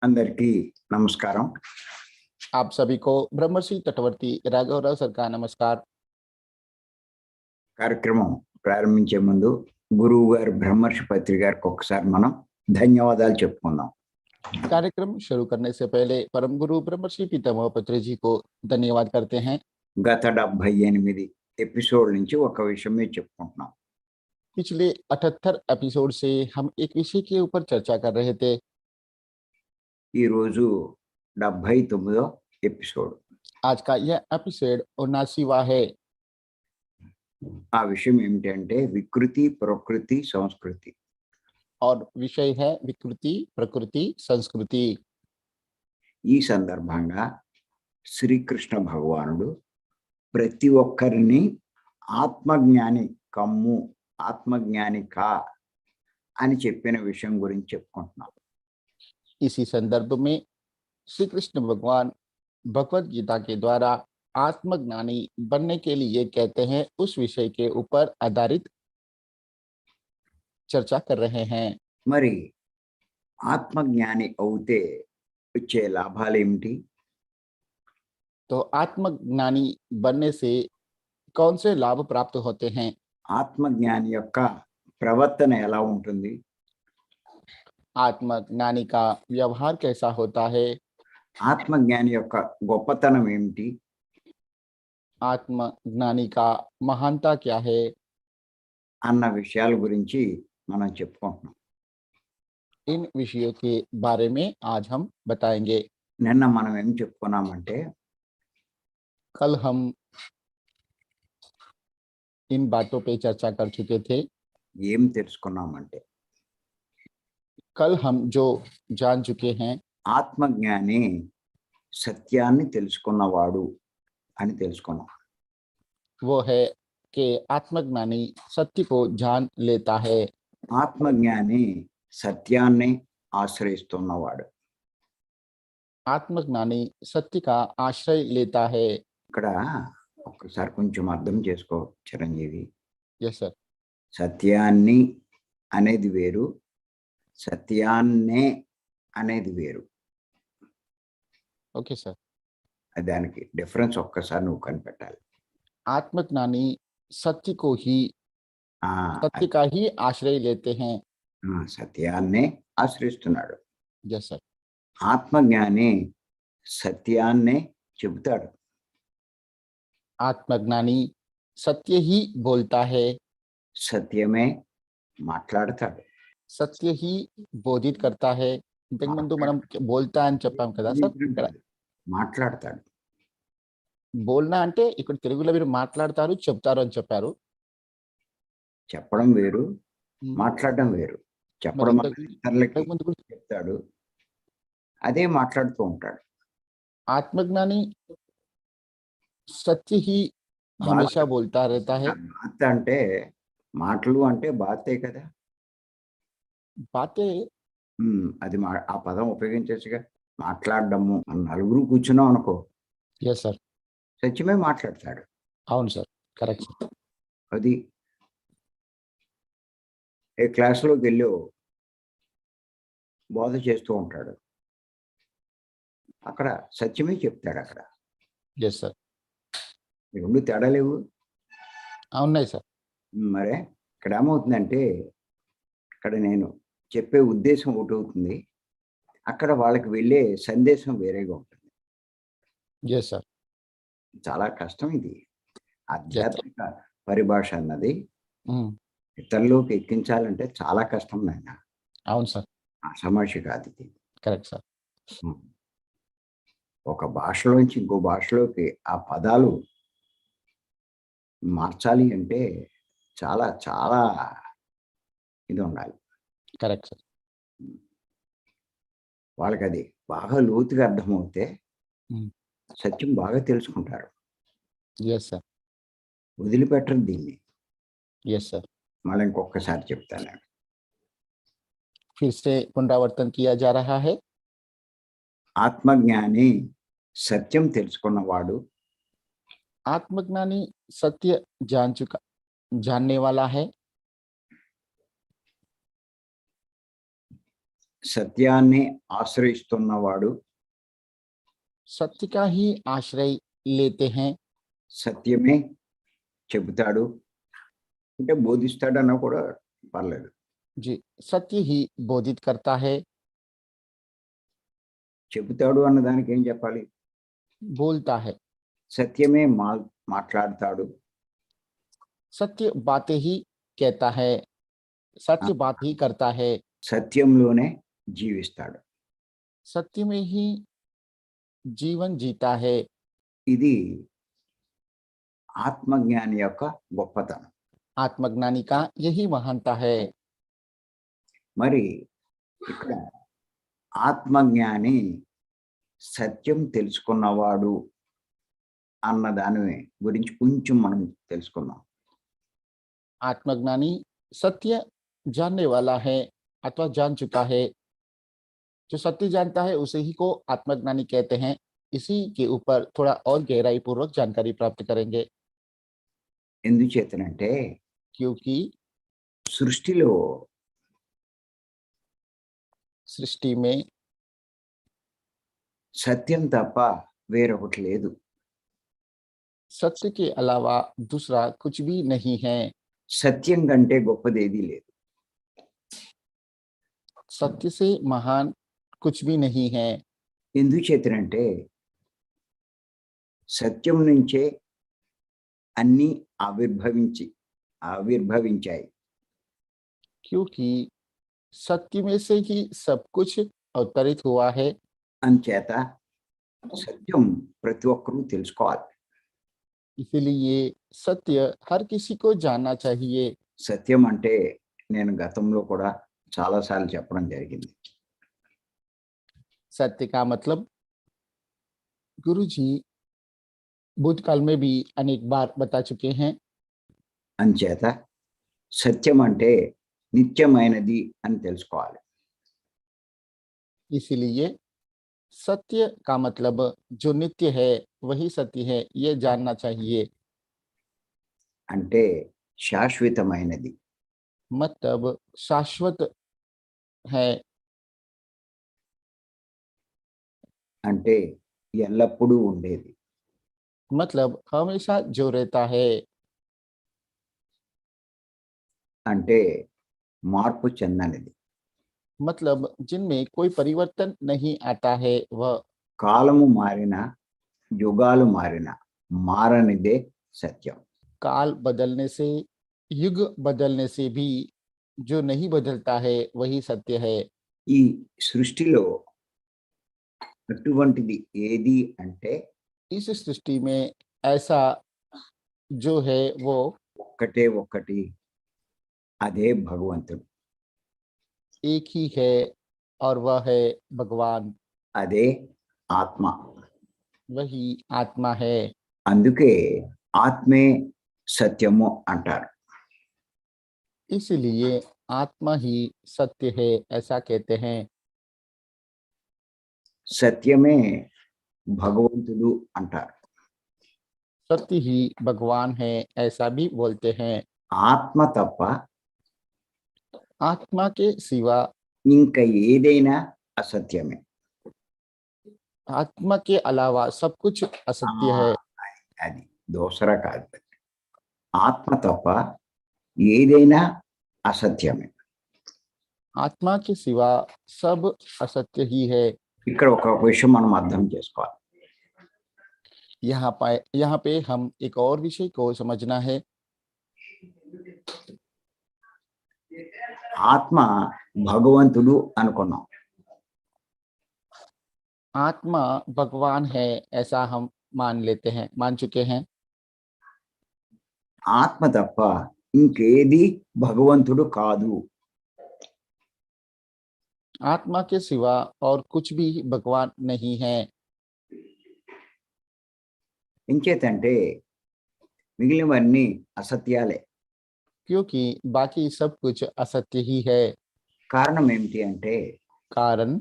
అందరికీ నమస్కారం. आप सभी को ब्रह्मश्री तटवर्ती राघवराव सर का नमस्कार। కార్యక్రమం ప్రారంభించే ముందు గురువు గారు బ్రహ్మర్షి పత్రి గారికి ఒకసారి మనం ధన్యవాదాలు చెప్పుకుందాం. कार्यक्रम शुरू करने से पहले परम गुरु ब्रह्मश्री पितामह पत्री जी को धन्यवाद करते हैं। గత 78 ఎపిసోడ్ నుంచి ఒక విషయమే చెప్పుకుంటున్నాం. पिछले 78 एपिसोड से हम एक विषय के ऊपर चर्चा कर रहे थे। ఈరోజు 79వ ఎపిసోడ్. आज का यह एपिसोड 79वां है। ఆ విషయం ఏమిటంటే వికృతి, ప్రకృతి, సంస్కృతి. और विषय है विकृति, प्रकृति, संस्कृति। ఈ సందర్భంగా శ్రీకృష్ణ భగవానుడు ప్రతి ఒక్కరిని ఆత్మజ్ఞాని కమ్ము, ఆత్మజ్ఞాని కా అని చెప్పిన విషయం గురించి చెప్పుకుంటున్నాం. इसी संदर्भ में श्री कृष्ण भगवान भगवत गीता के द्वारा आत्मज्ञानी बनने के लिए कहते हैं, उस विषय के ऊपर आधारित चर्चा कर रहे हैं। మరి ఆత్మజ్ఞాని అవుతే వచ్చే లాభాలు ఏమిటి? तो आत्मज्ञानी बनने से कौन से लाभ प्राप्त होते हैं? ఆత్మజ్ఞాని యొక్క ప్రవర్తన ఎలా ఉంటుంది? आत्मज्ञानी का व्यवहार कैसा होता है? ఆత్మజ్ఞాని యొక్క గొప్పతనం ఏమిటి? आत्मज्ञानी का महानता क्या है? అన్న విషయాల గురించి మనం చెప్పుకుంటున్నాం. इन विषयों के बारे में आज हम बताएंगे। నిన్న మనం ఏం చెప్పుకున్నామంటే कल हम इन बातों पे चर्चा कर चुके थे। ఏం తెలుసుకున్నామంటే कल हम जो जान चुके हैं, ఆత్మజ్ఞాని సత్యాన్ని తెలుసుకున్నవాడు అని తెలుసుకున్నాం. वो है कि आत्मज्ञानी सत्य को जान लेता है। ఆత్మజ్ఞాని సత్యాన్ని ఆశ్రయిస్తున్నవాడు. आत्मज्ञानी सत्य का आश्रय लेता है। ఇక్కడ ఒక్కసారి కొంచెం అర్థం చేసుకో చిరంజీవి. Yes sir. సత్యాన్ని అనేది వేరు, సత్యాన్నే అనేది వేరు. Okay sir. దానికి డిఫరెన్స్ ఒక్కసారి నువ్వు కనిపెట్టాలి. आत्मज्ञानी सत्य को ही, ఆ, सत्य का ही आश्रय लेते हैं। సత్యాన్నే ఆశ్రయిస్తున్నాడు. Yes sir. ఆత్మజ్ఞాని సత్యాన్నే చెబుతాడు. आत्मज्ञानी सत्य ही बोलता है, సత్యమే మాట్లాడతాడు. సత్య ही బోధిత करता है। ఇంతకు ముందు మనం బోల్తా అని చెప్పాం కదా సార్. ఇక్కడ మాట్లాడతాడు. బోల్నా అంటే ఇక్కడ తెలుగులో మీరు మాట్లాడతారు, చెప్తారు అని చెప్పారు. చెప్పడం వేరు, మాట్లాడడం వేరు. చెప్పడం మరి అనేది ఇతరులకి ఇంతకు ముందు కూడా చెప్తాడు, అదే మాట్లాడుతూ ఉంటాడు. आत्मज्ञानी सत्य ही हमेशा बोलता रहता है। బాత్ అంటే మాటలు అంటే బాతే కదా. बातें అది ఆ పదం ఉపయోగించచ్చుగా. మాట్లాడడము, మన నలుగురు కూర్చున్నాం అనుకో, यस सर। సత్యమే మాట్లాడతాడు. అవును సార్, కరెక్ట్ సార్। అది ఏ క్లాసులోకి వెళ్ళి బోధ చేస్తూ ఉంటాడు, అక్కడ సత్యమే చెప్తాడు. అక్కడ यस सर। ఈ రెండు తేడా లేవు. ఉన్నాయి సార్। మరే ఇక్కడ ఏమవుతుందంటే, ఇక్కడ నేను చెప్పే ఉద్దేశం ఒకటి అవుతుంది, అక్కడ వాళ్ళకి వెళ్ళే సందేశం వేరేగా ఉంటుంది. Yes sir. చాలా కష్టం ఇది. ఆధ్యాత్మిక పరిభాష అన్నది ఇతరులోకి ఎక్కించాలంటే చాలా కష్టం నాయన. అవును సార్, సమస్య కాదు ఇది. Correct sir. ఒక భాషలోంచి ఇంకో భాషలోకి ఆ పదాలు మార్చాలి అంటే చాలా చాలా ఇది ఉండాలి. Correct sir. వాళ్ళకి అది బాగా లోతుగా అర్థమవుతే సత్యం బాగా తెలుసుకుంటారు, यस सर। వదిలిపెట్టరు దీన్ని. Yes sir. మళ్ళీ ఇంకొకసారి చెప్తాను. फिर से पुनरावर्तन किया जा रहा है। ఆత్మజ్ఞాని సత్యం తెలుసుకున్నవాడు, आत्मज्ञानी सत्य जानने वाला है। సత్యాన్ని ఆశ్రయిస్తున్నవాడు सत्य का ही आश्रय लेते हैं। సత్యమే చెబుతాడు అంటే బోధిస్తాడన్నా కూడా పర్లేదు. जी, सत्य ही बोधित करता है। చెబుతాడు అన్న దానికి ఏం చెప్పాలి? बोलता है। సత్యమే మాట్లాడతాడు. सत्य बातें ही कहता है। सत्य बात ही करता है। సత్యంలోనే జీవిస్తాడు. सत्य में ही जीवन जीता है। ఇది ఆత్మజ్ఞాని యొక్క గొప్పతనం. आत्मज्ञानी का यही महानता है। మరి ఇక్కడ ఆత్మజ్ఞాని సత్యం తెలుసుకున్నవాడు అన్న దాని గురించి కొంచెం మనం తెలుసుకుందాం. आत्मज्ञानी सत्य जानने वाला है अथवा जान चुका है। जो सत्य जानता है उसे ही को आत्मज्ञानी कहते हैं। इसी के ऊपर थोड़ा और गहराई पूर्वक जानकारी प्राप्त करेंगे। ఎందుచేతనంటే क्योंकि సృష్టిలో सृष्टि में సత్యం తప్ప వేరొకటి లేదు. सत्य के अलावा दूसरा कुछ भी नहीं है। సత్యం కంటే గొప్పదేదీ లేదు. सत्य से महान कुछ भी नहीं है। ఎందుచేతనంటే సత్యం నుంచే అన్నీ ఆవిర్భవించాయి. क्योंकि सत्य में से ही सब कुछ अवतरित हुआ है। అంచేత సత్యం ప్రతి ఒక్కరూ తెలుసుకోవాలి. इसलिए सत्य हर किसी को जानना चाहिए। సత్యం అంటే నేను గతంలో కూడా చాలాసార్లు చెప్పడం జరిగింది. सत्य का मतलब गुरुजी भूतकाल में भी अनेक बार बता चुके हैं। అంచేత సత్యం అంటే నిత్యమైనది అని తెలుసుకోవాలి. इसलिए सत्य का मतलब जो नित्य है वही सत्य है, ये जानना चाहिए। అంటే శాశ్వతమైనది. मतलब शाश्वत है। అంటే ఎల్లప్పుడూ ఉండేది. मतलब हमेशा जो रहता है। అంటే మార్పు చెందనిది. मतलब जिनमें कोई परिवर्तन नहीं आता है वह। కాలము మారినా యుగాలు మారినా మారనిదే సత్యం. काल बदलने से युग बदलने से भी जो नहीं बदलता है वही सत्य है। ఈ సృష్టిలో అటువంటిది ఏది అంటే इस सृष्टि में ऐसा जो है वो ఒక్కటే ఒక్కటి, అదే భగవంతుడు. एक ही है और वह है भगवान। అదే ఆత్మ. वही आत्मा है। అందుకే ఆత్మే సత్యము అంటారు. इसलिए आत्मा ही सत्य है ऐसा कहते हैं। సత్యమే భగవంతుడు అంటారు. सत्य ही भगवान है ऐसा भी बोलते हैं। ఆత్మ తప్ప आत्मा के सिवा ఇంకా ఏదైనా అసత్యమే. आत्मा के अलावा सब कुछ असत्य है। అది దోసరా కాదు. ఆత్మ తప్ప ఏదైనా అసత్యమే. आत्मा के सिवा सब असत्य ही है। ఇక్కడ ఒక విషయం మనం అర్థం చేసుకోవాలి. यहाँ पे हम एक और विषय को समझना है। ఆత్మ భగవంతుడు అనుకున్నాం. आत्मा भगवान है ऐसा हम मान चुके हैं। ఆత్మ తప్ప ఇంకేది భగవంతుడు కాదు. आत्मा के सिवा और कुछ भी भगवान नहीं है। ఇంకేతంటే మిగిలినవన్నీ అసత్యాలే. क्योंकि बाकी सब कुछ असत्य ही है। కారణం ఏమిటి అంటే कारण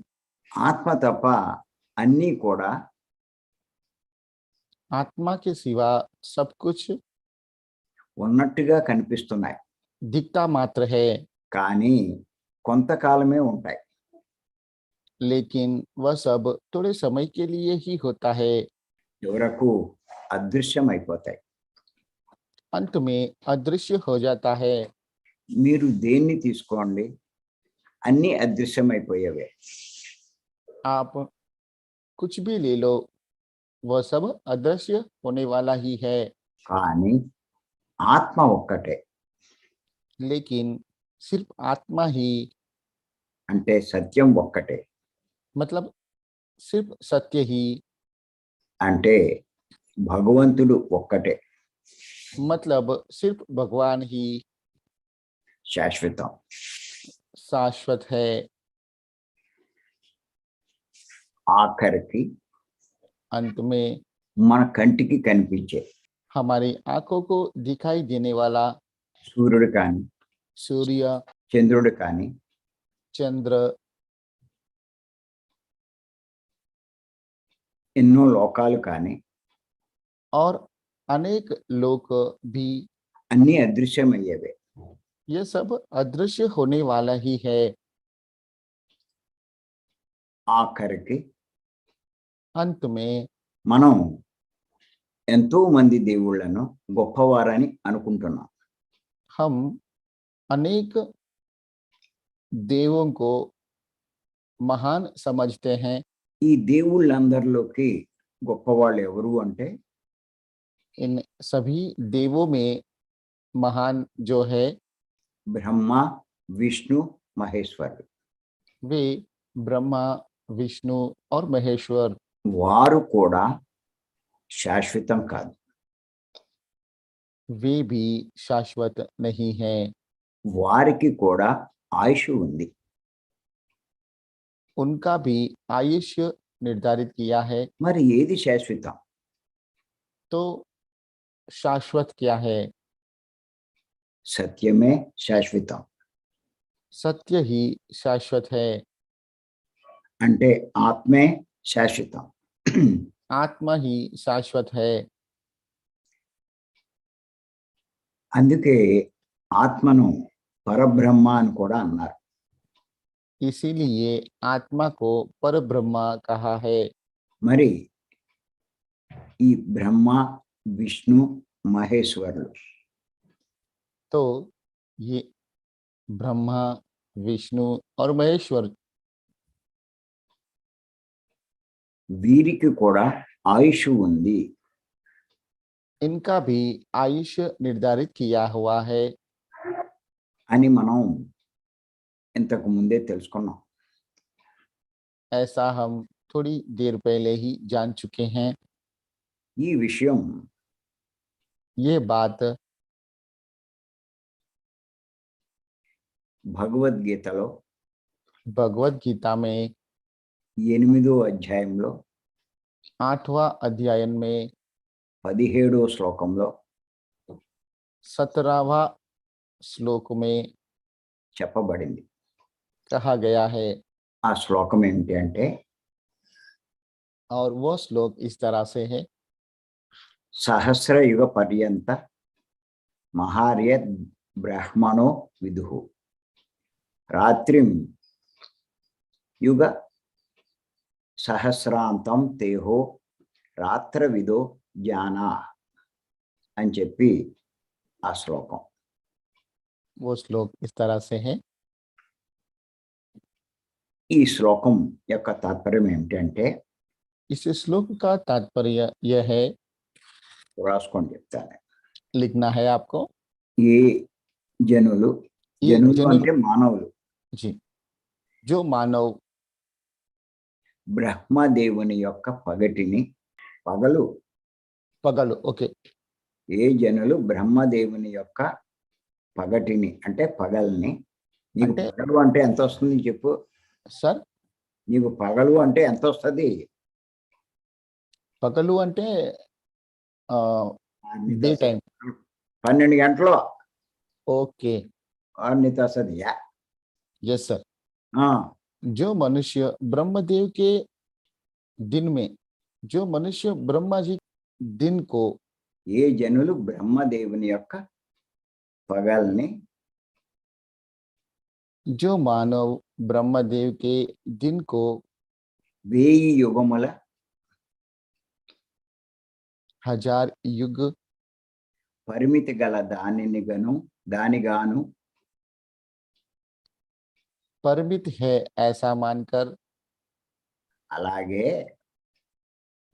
ఆత్మ తప్ప అన్నీ కూడా आत्मा के सिवा सब कुछ ఉన్నట్టుగా కనిపిస్తున్నాయి. दिखता मात्र है। కానీ కొంతకాలమే ఉంటాయి. लेकिन वह सब थोड़े समय के लिए ही होता है। చివరకు అదృశ్యం అయిపోతాయి. अंत में अदृश्य हो जाता है। మీరు దేన్ని తీసుకోండి అన్నీ అదృశ్యం అయిపోయేవే. आप कुछ भी ले लो, वह सब अदृश्य होने वाला ही है। కానీ ఆత్మ ఒక్కటే, लेकिन सिर्फ आत्मा ही, అంటే సత్యం ఒక్కటే, मतलब सिर्फ सत्य ही, అంటే భగవంతుడు ఒక్కటే, मतलब सिर्फ भगवान ही శాశ్వతం. शाश्वत है। ఆఖరికి अंत में మన కంటికి కనిపించే हमारी आंखों को दिखाई देने वाला సూర్యుడు కానీ सूर्य, చంద్రుడు కానీ चंद्र, ఎన్నో లోకాలు కానీ और अनेक लोक भी, అన్నీ అదృశ్యమయ్యేవే. ये सब अदृश्य होने वाला ही है। ఆఖరికి अंत में మనం ఎంతో మంది దేవుళ్ళను గొప్పవారని అనుకుంటున్నాం. हम अनेक देवों को महान समझते हैं। ఈ దేవుళ్ళందరిలోకి గొప్పవాళ్ళు ఎవరు అంటే इन सभी देवों में महान जो है బ్రహ్మ, విష్ణు, మహేశ్వరుడు. वे ब्रह्मा, विष्णु और महेश्वर। వారు కూడా శాశ్వతం కాదు. वे भी शाश्वत नहीं है। వారికి కూడా ఆయుష్ ఉంది. उनका भी आयुष्य निर्धारित किया है। మరి ఏది శాశ్వతం? तो शाश्वत क्या है? సత్యమే శాశ్వతం. सत्य ही शाश्वत है। అంటే ఆత్మే శాశ్వతం. आत्मा ही शाश्वत है। అందుకే ఆత్మను పరబ్రహ్మ అని కూడా అన్నారు. इसीलिए आत्मा को परब्रह्म कहा है। మరి ఈ బ్రహ్మ, విష్ణు, మహేశ్వరులు तो ये ब्रह्मा, विष्णु और महेश्वर, వీరికి కూడా ఆయుష్ ఉంది. इनका भी आयुष्य निर्धारित किया हुआ है అని మనం ఇంతకు ముందే తెలుసుకున్నాం. ऐसा हम थोड़ी देर पहले ही जान चुके हैं। ఈ విషయం ये बात భగవద్గీతలో भगवत गीता में 8వ అధ్యాయంలో 8वां अध्याय में 17వ శ్లోకంలో 17वां श्लोक में చెప్పబడింది. कहा गया है। ఆ శ్లోకం ఏమిటి అంటే और वो श्लोक इस तरह से है। సహస్రయుగ పర్యంత మహార్యద్ బ్రహ్మణో విదుః రాత్రిం యుగ సహస్రాంతం తేహో రాత్రవిదో జ్ఞానా అని చెప్పి ఆ శ్లోకం. वो श्लोक इस तरह से है। ఈ శ్లోకం యొక్క తాత్పర్యం ఏమిటంటే इस श्लोक का तात्पर्य यह है, రాసుకొని చెప్తాను. लिखना है आपको। ఏ జనులు, ये జనులు जनुल అంటే మానవులు, जी, जो मानव బ్రహ్మదేవుని యొక్క పగటిని పగలు, पगल, ओके, ఏ జనులు బ్రహ్మదేవుని యొక్క పగటిని అంటే పగల్ని, నీకు అంటే పగలు అంటే ఎంత వస్తుంది చెప్పు, सर నీకు పగలు అంటే ఎంత వస్తుంది? పగలు అంటే డే टाइम, 12 గంటలు ओके, నీతో వస్తుంది. Yes sir. जो मनुष्य ब्रह्मदेव के दिन में, जो मनुष्य ब्रह्मा जी दिन को, ఏ జనులు బ్రహ్మదేవుని యొక్క పగల్ని जो मानव ब्रह्मदेव के दिन को 1000 యుగముల 1000 युग పరిమితి గల దానిగాను परिमित है ऐसा मानकर అలాగే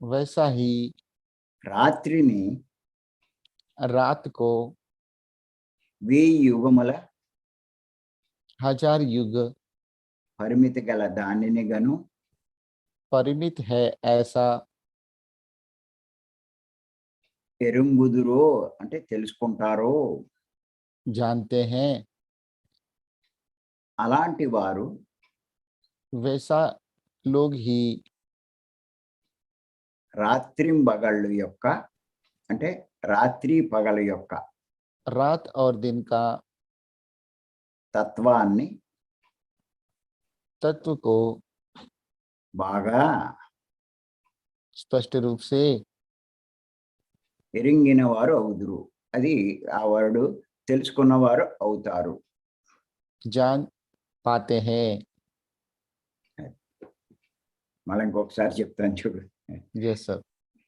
वैसा ही రాత్రిని रात को 1000 యుగముల 1000 युग పరిమితి గల దానినిగను परिमित है ऐसा ఎరుంగుదురో అంటే తెలుసుకుంటారో जानते हैं అలాంటి వారు वैसा लोग ही రాత్రింబగళ్ళు యొక్క అంటే రాత్రి పగల యొక్క रात और दिन का తత్వాన్ని तत्व को బాగా स्पष्ट रूप से ఎరింగిన వారు అవుదురు. అది ఆ వర్డ్ తెలుసుకున్నవారు అవుతారు. जान पाते हैं. మళ్ళీ ఇంకొకసారి చెప్తాను చూడు. Yes sir.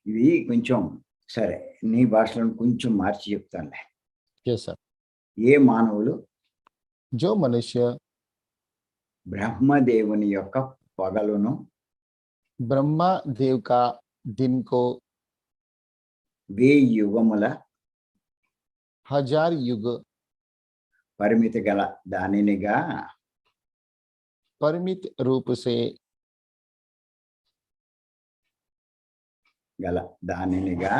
ఇది కొంచెం సరే నీ భాషలో కొంచెం మార్చి చెప్తానులే. Yes sir. ఏ మానవులు जो मनुष्य బ్రహ్మదేవుని యొక్క పగలును ब्रह्मा देव का दिन को 1000 యుగముల 1000 युग పరిమితి గల దానినిగా परिमित रूप से గల దానినిగా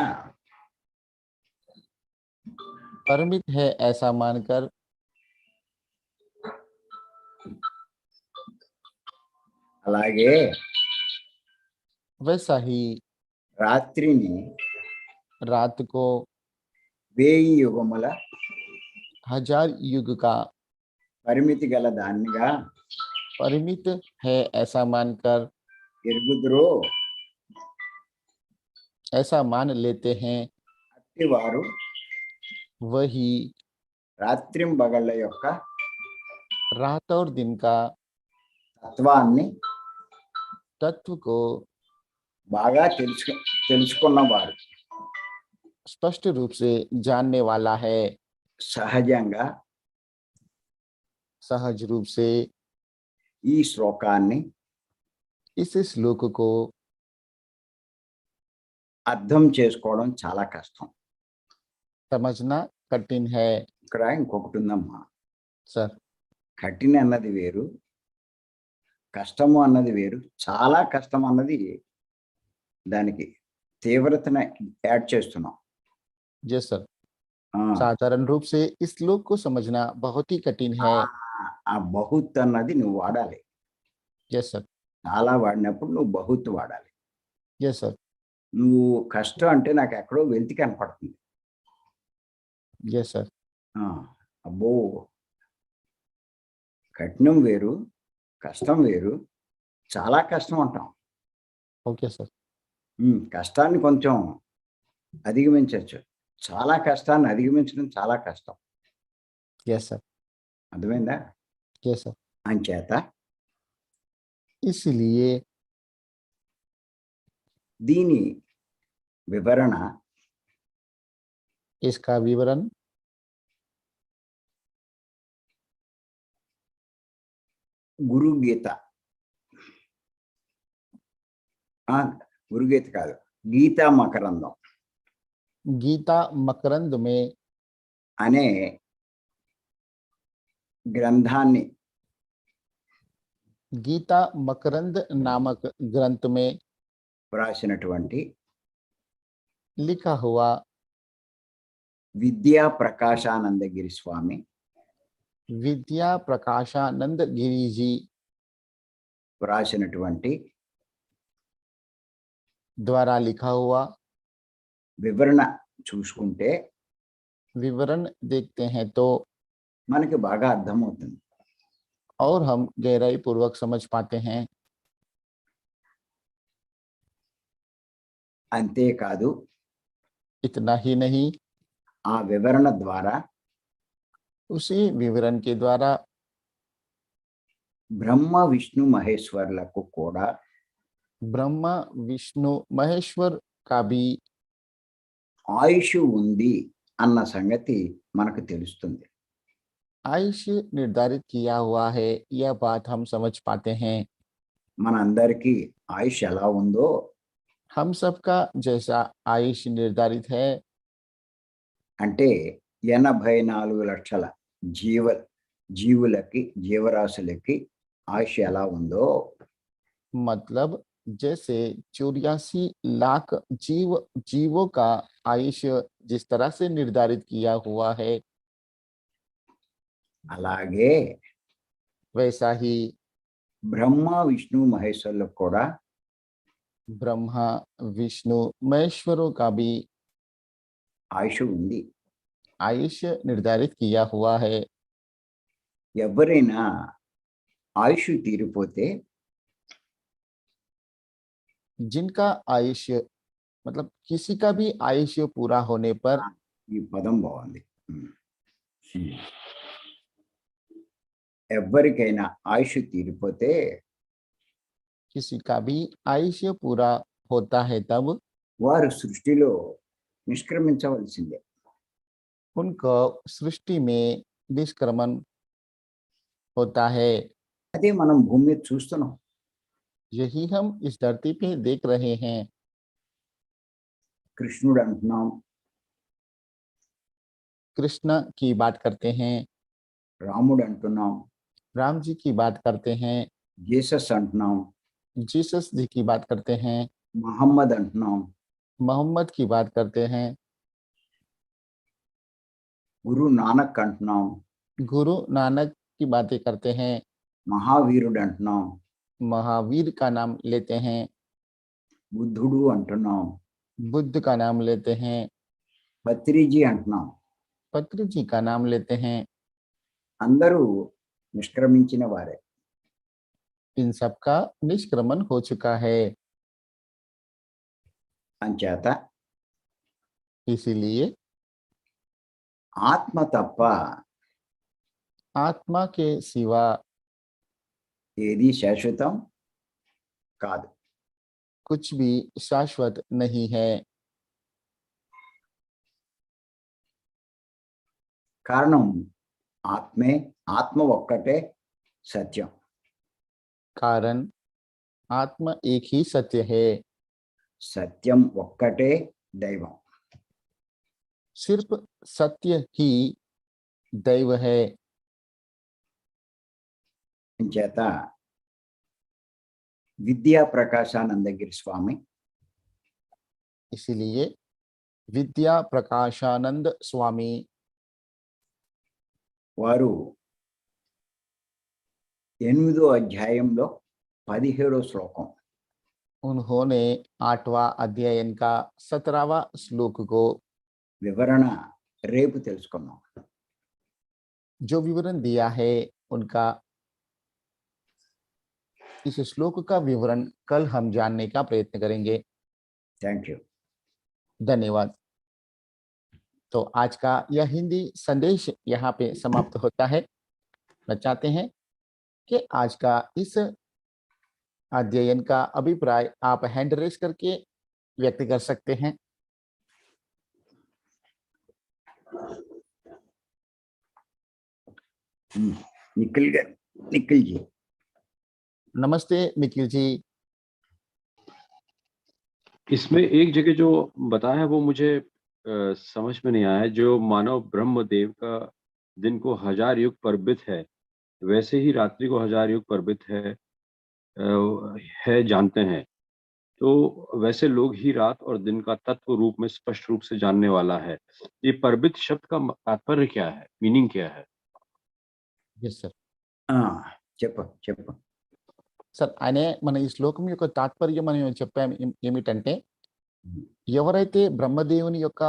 परिमित है ऐसा मानकर అలాగే वैसा ही రాత్రిని रात को 1000 యుగముల 1000 युग का పరిమితి గల దానిగా परिमित है ऐसा मानकर ఎరుగుదురో ऐसा मान लेते हैं. అట్టి వారు वही రాత్రింబగళ్ళ యొక్క रात और दिन का తత్వాన్ని तत्व को బాగా తెలుసుకున్నవారు स्पष्ट रूप से जानने वाला है. సహజంగా सहज रूप से ఈ శ్లోకాన్ని इस श्लोक को అర్థం చేసుకోవడం చాలా కష్టం. समझना कठिन है. ఇక్కడ ఇంకొకటి ఉందమ్మా. सर కఠిన అన్నది వేరు, కష్టము అన్నది వేరు. చాలా కష్టం అన్నది దానికి తీవ్రతను యాడ్ చేస్తున్నాం. जी सर. ఆ, साधारण रूप से इस श्लोक को समझना बहुत ही कठिन है. ఆ బహుత్ అన్నది నువ్వు వాడాలి. Yes sir. చాలా వాడినప్పుడు నువ్వు బహుత్ వాడాలి. Yes sir. నువ్వు కష్టం అంటే నాకు ఎక్కడో వెలితి కనపడుతుంది. Yes sir. ఆ, అబ్బో కఠినం వేరు, కష్టం వేరు. చాలా కష్టం అంటాం. Okay sir. కష్టాన్ని కొంచెం అధిగమించవచ్చు. చాలా కష్టాన్ని అధిగమించడం చాలా కష్టం. Yes sir. అర్థమైందా? Yes sir. అంచేత इसलिए దీని వివరణ इसका विवरण గురుగీత గురుగీత కాదు, గీతా మకరందం गीता मकरंद में అనే గ్రంథాన్ని गीता मकरंद नामक ग्रंथ में వ్రాసినటువంటి लिखा हुआ విద్యా ప్రకాశానందగిరి స్వామి विद्या प्रकाशानंद गिरी जी వ్రాసినటువంటి द्वारा लिखा हुआ వివరణ చూసుకుంటే विवरण देखते हैं तो మనకి బాగా అర్థమవుతుంది. और हम गहराई पूर्वक समझ पाते हैं. అంతేకాదు इतना ही नहीं, ఆ వివరణ ద్వారా उसी विवरण के द्वारा బ్రహ్మ విష్ణు మహేశ్వర్లకు కూడా ब्रह्मा विष्णु महेश्वर का भी ఆయుష్ ఉంది అన్న సంగతి మనకు తెలుస్తుంది. आयुष्य निर्धारित किया हुआ है, यह बात हम समझ पाते हैं. మనందరికీ ఆయుష్ ఎలా ఉందో हम सबका जैसा आयुष्य निर्धारित है, అంటే 84 లక్షల జీవులకి జీవరాశులకి ఆయుష్ ఎలా ఉందో मतलब जैसे 84 लाख जीवों का आयुष्य जिस तरह से निर्धारित किया हुआ है, అలాగే वैसा ही బ్రహ్మ విష్ణు మహేశ్వర్లకు కూడా ब्रह्मा विष्णु महेश्वरों का भी ఆయుష్ ఉంది. आयुष्य निर्धारित किया हुआ है. ఎవరైనా ఆయుష్ తీరిపోతే जिनका आयुष्य मतलब किसी का भी आयुष्य पूरा होने पर, ఈ పదం బాగుంది. ఎవరికైనా ఆయుష్ తీరిపోతే किसी का भी आयुष्य पूरा होता है तब వారు సృష్టిలో నిష్క్రమించవలసిందే. उनको सृष्टि में निष्क्रमण होता है. అదే మనం భూమి మీద చూస్తున్నాం. यही हम इस धरती पे देख रहे हैं. కృష్ణుడు అంటున్నాం, कृष्ण की बात करते हैं, రాముడు అంటున్నాం, राम जी की बात करते हैं, జీసస్ అంటున్నాం, जीसस जी की बात करते हैं, మహమ్మద్ అంటున్నాం, मोहम्मद की बात करते हैं, గురు నానక్ అంటున్నాం, गुरु नानक की बातें करते हैं, మహావీరుడు అంటున్నాం, महावीर का नाम लेते हैं, బుద్ధుడు అంటున్నాం, बुद्ध का नाम लेते हैं, పత్రిజీ అంటున్నాం. पत्री जी का नाम लेते हैं. అందరూ నిష్క్రమించిన వారే. इन सब का निष्क्रमण हो चुका है. అంచేత इसीलिए ఆత్మ తప్ప आत्मा के सिवा ఏది శాశ్వతం కాదు. कुछ भी शाश्वत नहीं है. కారణం ఆత్మ ఒక్కటే సత్యం. कारण आत्मा एक ही सत्य है. సత్యం ఒక్కటే దైవం. सिर्फ सत्य ही दैव है. చేత విద్యా ప్రకాశానందగిరి స్వామి इसीलिए विद्या प्रकाशानंद स्वामी వారు 8వ అధ్యాయంలో 17వ శ్లోకం उन्होंने 8वां अध्ययन का 17वां श्लोक को వివరణ రేపు తెలుసుకున్నాం. जो विवरण दिया है उनका इस श्लोक का विवरण कल हम जानने का प्रयत्न करेंगे. Thank you. धन्यवाद. तो आज का यह हिंदी संदेश यहाँ पे समाप्त होता है. मैं चाहते हैं कि आज का इस अध्ययन का अभिप्राय आप हैंड रेस करके व्यक्त कर सकते हैं. निखिल जी. नमस्ते निखिल जी. इसमें एक जगह जो बताया है वो मुझे समझ में नहीं आया. जो मानव ब्रह्मदेव का दिन को 1000 युग परबित है, वैसे ही रात्रि को 1000 युग परबित है जानते हैं. तो वैसे लोग ही रात और दिन का तत्व रूप में स्पष्ट रूप से जानने वाला है. ये परबित शब्द का तात्पर्य क्या है, मीनिंग क्या है? Yes sir. చెప్పు సార్ ఆయన మన ఈ శ్లోకం యొక్క తాత్పర్యం మనం చెప్పాం ఏమిటంటే, ఎవరైతే బ్రహ్మదేవుని యొక్క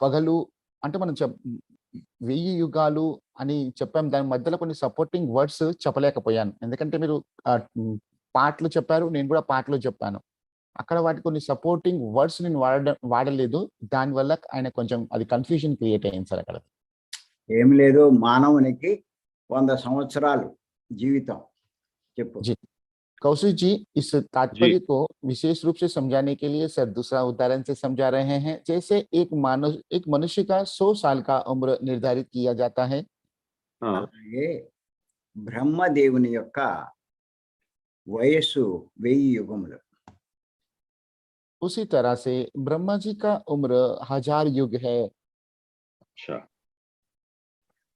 పగలు అంటే మనం 1000 యుగాలు అని చెప్పాం, దాని మధ్యలో కొన్ని సపోర్టింగ్ వర్డ్స్ చెప్పలేకపోయాను. ఎందుకంటే మీరు పాటలు చెప్పారు, నేను కూడా పాటలు చెప్పాను. అక్కడ వాటి కొన్ని సపోర్టింగ్ వర్డ్స్ నేను వాడలేదు. దానివల్ల ఆయన కొంచెం అది కన్ఫ్యూజన్ క్రియేట్ అయింది సార్. అక్కడ ఏం లేదు, మానవునికి 100 సంవత్సరాలు జీవితం. చెప్పు. जी कौशिक जी, इस तात्पर्य को विशेष रूप से समझाने के लिए सर दूसरा उदाहरण से समझा रहे हैं। जैसे एक मनुष्य का 100 साल का उम्र निर्धारित किया जाता है, हाँ అలాగే బ్రహ్మదేవుని యొక్క వయస్సు 1000 యుగములు. उसी तरह से ब्रह्मा जी का उम्र 1000 युग है। अच्छा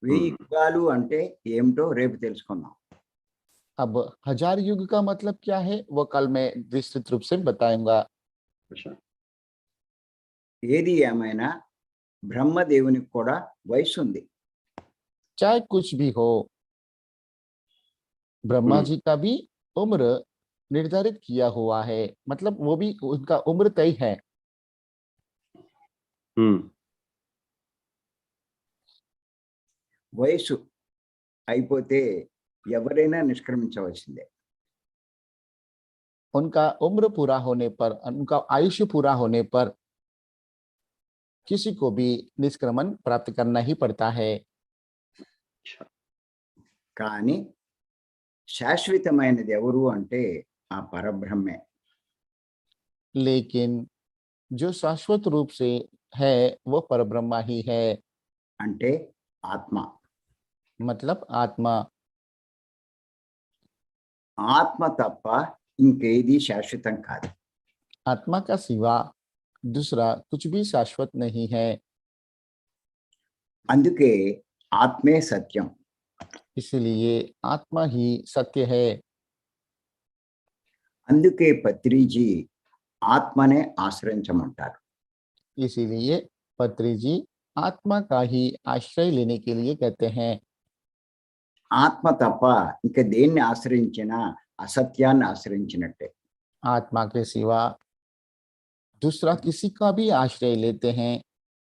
1000 యుగాలు అంటే ఏమిటో రేపు తెలుసుకుందాం. अब 1000 युग का मतलब क्या है वो कल मैं विस्तृत रूप से बताऊंगा। अच्छा ఏది ఏమైనా బ్రహ్మదేవునికి కూడా వయసు ఉంది. चाहे कुछ भी हो, ब्रह्मा हम्म। जी का भी उम्र निर्धारित किया हुआ है, मतलब वो भी उनका उम्र तय है। వయసు అయిపోతే ఎవరైనా నిష్క్రమించవలసిందే. उनका उम्र पूरा होने पर, उनका आयुष्य पूरा होने पर किसी को भी निष्क्रमण प्राप्त करना ही पड़ता है। अच्छा కానీ శాశ్వతమైనది ఎవరు అంటే ఆ పరబ్రహ్మే. लेकिन जो शाश्वत रूप से है वो परब्रह्मा ही है, అంటే ఆత్మ. मतलब आत्मा। ఆత్మ తప్ప ఇంకేది శాశ్వతం కాదు. आत्मा का सिवा दूसरा कुछ भी शाश्वत नहीं है। అందుకే ఆత్మే సత్యం. इसलिए आत्मा ही सत्य है। అందుకే పత్రిజీ ఆత్మనే ఆశ్రయించమంటారు. इसीलिए पत्री जी आत्मा का ही आश्रय लेने के लिए कहते हैं। ఆత్మ తప్ప ఇంక దేన్ని ఆశ్రయించినా అసత్యాన్ని ఆశ్రయించినట్టే. आत्मा के सिवा दूसरा किसी का भी आश्रय लेते हैं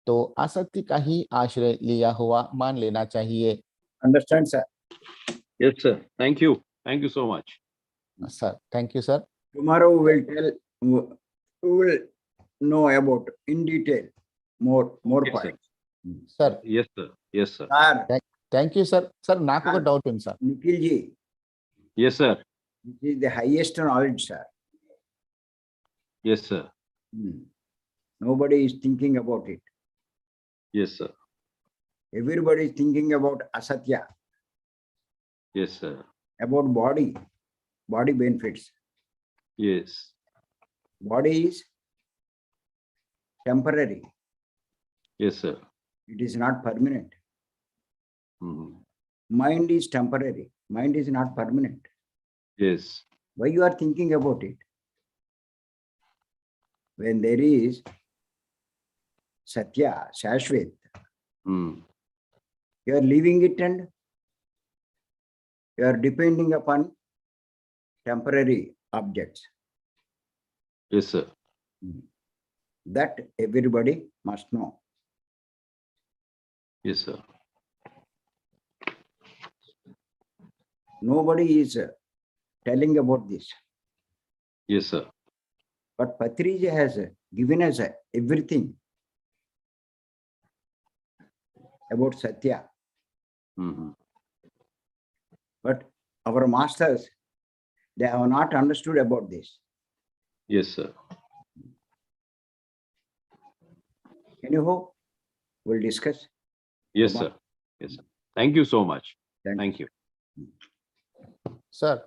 तो असत्य का ही आश्रय लिया हुआ मान लेना चाहिए। Understand sir? yes sir thank you so much sir thank you sir. Tomorrow will know about in detail more Yes, sir. Points. Sir yes sir sir thank you sir. Sir నాకు ఒక డౌట్ ఉంది sir. Nikhil ji, yes sir this is the highest knowledge, sir. yes sir Nobody is thinking about it. yes sir Everybody is thinking about asatya, yes sir about body benefits. yes Body is temporary. yes sir It is not permanent. Mhm. Mind is temporary. Mind is not permanent. yes Why you are thinking about it? When there is satya, shashwat, you are leaving it and you are depending upon temporary objects. yes sir That everybody must know. yes sir Nobody is telling about this. yes sir But Patriji has given us everything about Satya. Mhm. But our masters, they have not understood about this. yes sir Anyhow, we'll discuss. yes sir thank you so much thank you sir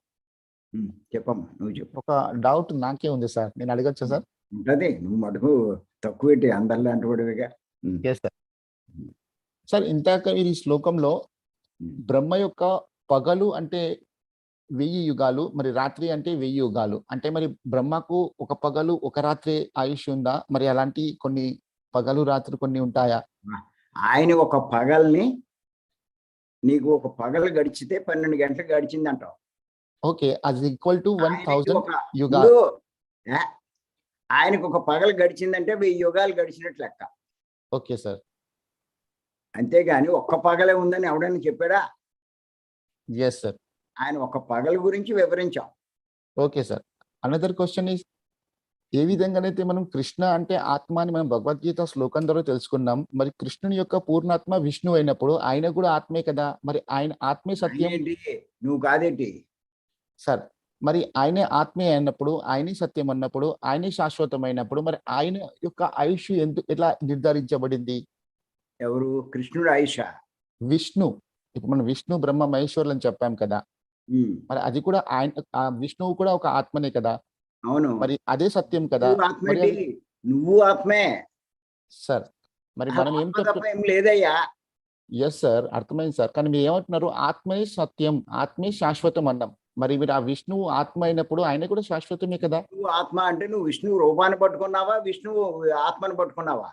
చెప్పమ్మా, నువ్వు చెప్పు. ఒక doubt నాకే ఉంది sir, నేను అడగచ్చా sir? ఉంటుంది, నువ్వు మటుకు తక్కువేటి అందరిలాంటి వాడివిగా. సార్ సార్ ఇందాక ఈ శ్లోకంలో బ్రహ్మ యొక్క పగలు అంటే 1000 యుగాలు, మరి రాత్రి అంటే 1000 యుగాలు, అంటే మరి బ్రహ్మకు ఒక పగలు ఒక రాత్రి ఆయుష్ ఉందా? మరి అలాంటి కొన్ని పగలు రాత్రి కొన్ని ఉంటాయా? ఆయన ఒక పగల్ని, నీకు ఒక పగలు గడిచితే 12 గంటలు గడిచింది అంటావు. ఓకే, అది ఈక్వల్ టు 1000 ఆయనకు యుగాలు. ఆయనకు ఒక పగలు గడిచిందంటే 1000 యుగాలు గడిచినట్లు లెక్క. Okay sir. అంతేగాని ఒక్క పగలే ఉందని ఎవడైనా చెప్పాడా? Yes sir. ఆయన ఒక పగల గురించి వివరించాం. Okay sir. Another question is, ఏ విధంగానైతే మనం కృష్ణ అంటే ఆత్మ అని మనం భగవద్గీత శ్లోకం ద్వారా తెలుసుకున్నాం, మరి కృష్ణుని యొక్క పూర్ణాత్మ విష్ణు అయినప్పుడు ఆయన కూడా ఆత్మే కదా, మరి ఆయన ఆత్మే సత్యం. ఏంటి నువ్వు కాదేంటి? సార్ మరి ఆయనే ఆత్మే అన్నప్పుడు, ఆయనే సత్యం అన్నప్పుడు, ఆయనే శాశ్వతమైనప్పుడు మరి ఆయన యొక్క ఆయుష్ ఎలా నిర్ధారించబడింది? ఎవరు? కృష్ణుడు ఆయుష. విష్ణు. ఇప్పుడు మనం విష్ణు, బ్రహ్మ, మహేశ్వరులు అని చెప్పాం కదా! మరి అది కూడా ఆయన విష్ణువు కూడా ఒక ఆత్మనే కదా! అవును. మరి అదే సత్యం కదా! నువ్వు మరి ఆత్మేటి? నువ్వు ఆత్మే. సార్ మరి మనం ఏం ఆత్మ తప్ప ఏం లేదయ్యా. యెస్ సార్, అర్థమైంది సార్. కానీ మీరేమంటున్నారు? ఆత్మే సత్యం, ఆత్మే శాశ్వతం అన్నాం. మరి మీరు ఆ విష్ణువు ఆత్మ అయినప్పుడు ఆయన కూడా శాశ్వతమే కదా! నువ్వు ఆత్మ అంటే నువ్వు విష్ణువు రూపాన్ని పట్టుకున్నావా? విష్ణువు ఆత్మను పట్టుకున్నావా?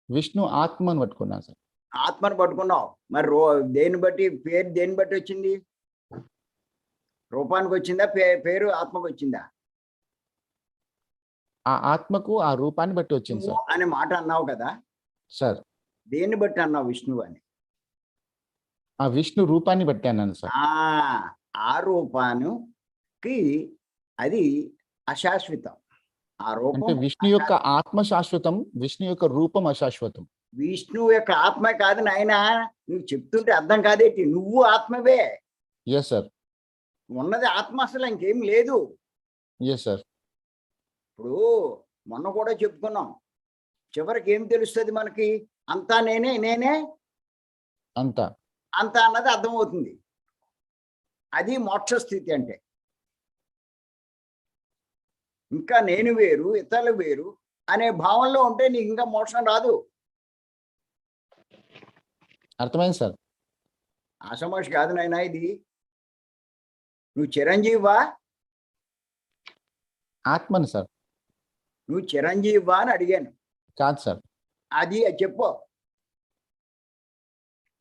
విష్ణు ఆత్మను పట్టుకున్నాను సార్. ఆత్మను పట్టుకున్నావు. మరి దేన్ని బట్టి పేరు దేన్ని బట్టి వచ్చింది? రూపానికి వచ్చిందా? పేరు ఆత్మకు వచ్చిందా? ఆ ఆత్మకు ఆ రూపాన్ని బట్టి వచ్చింది నువ్వు సార్. అనే మాట అన్నావు కదా, సార్ దేన్ని బట్టి అన్నావు విష్ణువు అని? ఆ విష్ణు రూపాన్ని బట్టి అన్నాను సార్. ఆ రూపానికి అది అశాశ్వతం. ఆ రూపం అంటే విష్ణు యొక్క ఆత్మ శాశ్వతం, విష్ణు యొక్క రూపం అశాశ్వతం. విష్ణువు యొక్క ఆత్మ కాదు నాయనా. నువ్వు చెప్తుంటే అర్థం కాదేటి? నువ్వు ఆత్మవే. Yes sir. ఉన్నది ఆత్మ, అసలు ఇంకేం లేదు. Yes sir. ఇప్పుడు మొన్న కూడా చెప్పుకున్నాం, చివరికి ఏం తెలుస్తుంది మనకి? అంతా నేనే, నేనే అంతా. అంతా అన్నది అర్థమవుతుంది. అది మోక్ష స్థితి అంటే. ఇంకా నేను వేరు, ఇతరులు వేరు అనే భావంలో ఉంటే నీకు ఇంకా మోక్షం రాదు. అర్థమైంది సార్. ఆషమాషి కాదు నాయనా ఇది. నువ్వు చిరంజీవా? ఆత్మను సార్. నువ్వు చిరంజీవా అని అడిగాను. కాదు సార్. అది చెప్పు.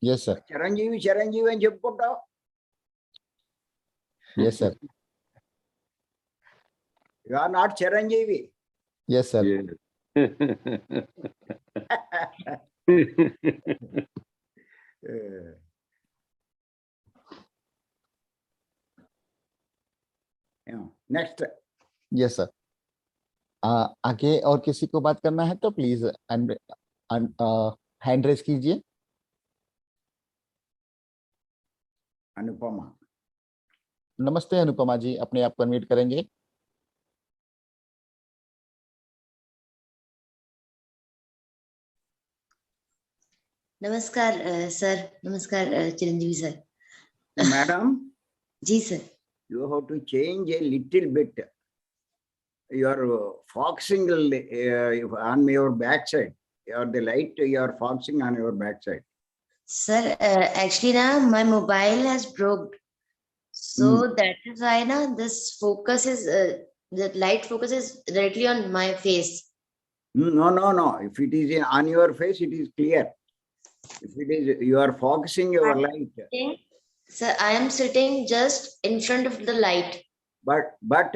Yes sir. చిరంజీవి చిరంజీవి అని చెప్పుకుంటావు. Yes sir. You are not Chiranjeevi. Yes sir. Next. Yes sir. आगे और किसी को बात करना है तो प्लीज हैंड रेस कीजिए। अनुपमा। नमस्ते अनुपमा जी, अपने आप को अनम्यूट करेंगे। नमस्कार सर। नमस्कार Chiranjeevi sir. Madam ji sir. you have to change a little bit. You are foxing on your backside. The light you are foxing on your backside. Sir, actually now my mobile has broke, so that is why now this focus is the light focus is directly on my face. No. If it is on your face, it is clear. If it is you are focusing your light. Sir, I am sitting just in front of the light. But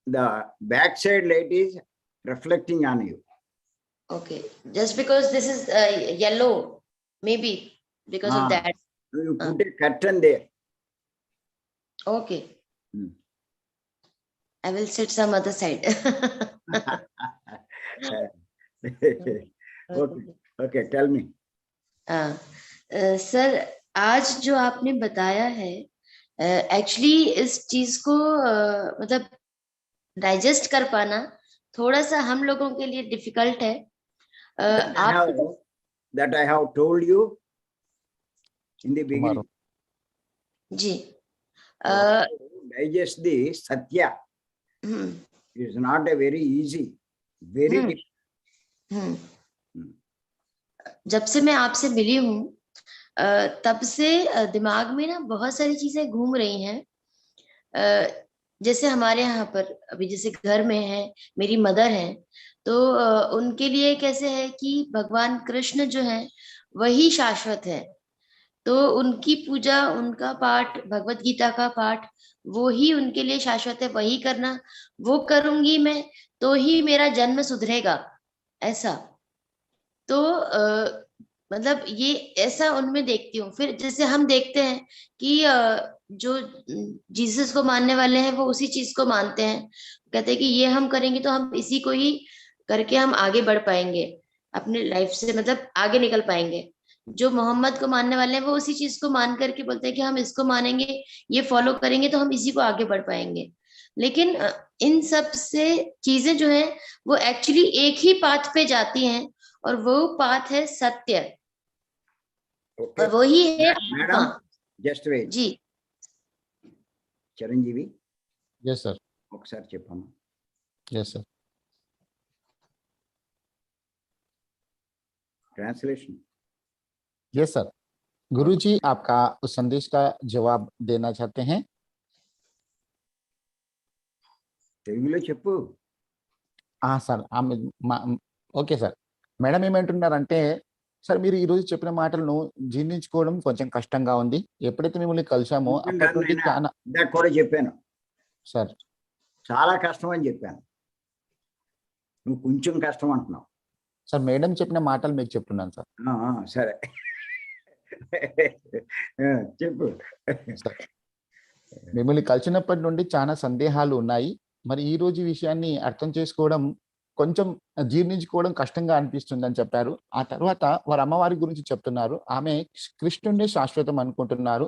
the backside light is reflecting on you. Okay, just because this is yellow, maybe because of that. You put a curtain there. Okay. I will sit some other side. Okay, tell me. Sir, आज जो आपने बताया है, actually इस चीज को मतलब digest कर पाना थोड़ा सा हम लोगों के लिए डिफिकल्ट है। That I have told you in the beginning. Ji. Digest the Satya. It is not a very easy, very difficult. जब से मैं आपसे मिली हूँ तब से दिमाग में ना बहुत सारी चीजें घूम रही हैं। जैसे हमारे यहाँ पर अभी जैसे घर में है, मेरी मदर है, तो उनके लिए कैसे है कि भगवान कृष्ण जो है वही शाश्वत है, तो उनकी पूजा, उनका पाठ, भगवत गीता का पाठ वो ही उनके लिए शाश्वत है, वही करना, वो करूंगी मैं तो ही मेरा जन्म सुधरेगा, ऐसा। तो मतलब ये ऐसा उनमें देखती हूँ। फिर जैसे हम देखते हैं कि जो जीसस को मानने वाले हैं वो उसी चीज को मानते हैं, कहते हैं कि ये हम करेंगे तो हम इसी को ही करके हम आगे बढ़ पाएंगे अपने लाइफ से, मतलब आगे निकल पाएंगे। जो मोहम्मद को मानने वाले हैं वो उसी चीज को मान करके बोलते हैं कि हम इसको मानेंगे, ये फॉलो करेंगे तो हम इसी को आगे बढ़ पाएंगे। लेकिन इन सब से चीजें जो है वो एक्चुअली एक ही पाथ पे जाती हैं, और वो पाथ है सत्य, Okay. और वही है Madam, आत्मा। just wait. जी చిరంజీవి यस सर, ఒకసారి చెప్పమ్మా. Yes sir. Translation. Yes sir. गुरुजी आपका उस संदेश का जवाब देना चाहते हैं? తెలుగులో చెప్పు. Sir okay sir. మేడం ఏమంటున్నారంటే, సార్ మీరు ఈరోజు చెప్పిన మాటలను జీర్ణించుకోవడం కొంచెం కష్టంగా ఉంది. ఎప్పుడైతే మిమ్మల్ని కలిసామో కొంచెం అప్పటి కాదు నుండి నాయనా, చాలా ఇందాక కూడా చెప్పాను సార్ చాలా కష్టం అని చెప్పాను. నువ్వు కొంచెం కష్టం అంటున్నావు. సార్ మేడం చెప్పిన మాటలు మీకు చెప్తున్నాను సార్. సరే చెప్పు. సార్ మిమ్మల్ని కలిసినప్పటి నుండి చాలా సందేహాలు ఉన్నాయి. మరి ఈ రోజు ఈ విషయాన్ని అర్థం చేసుకోవడం కొంచెం జీర్ణించుకోవడం కష్టంగా అనిపిస్తుందని చెప్పారు. ఆ తర్వాత వారి అమ్మవారి గురించి చెప్తున్నారు. ఆమె కృష్ణుడే శాశ్వతం అనుకుంటున్నారు.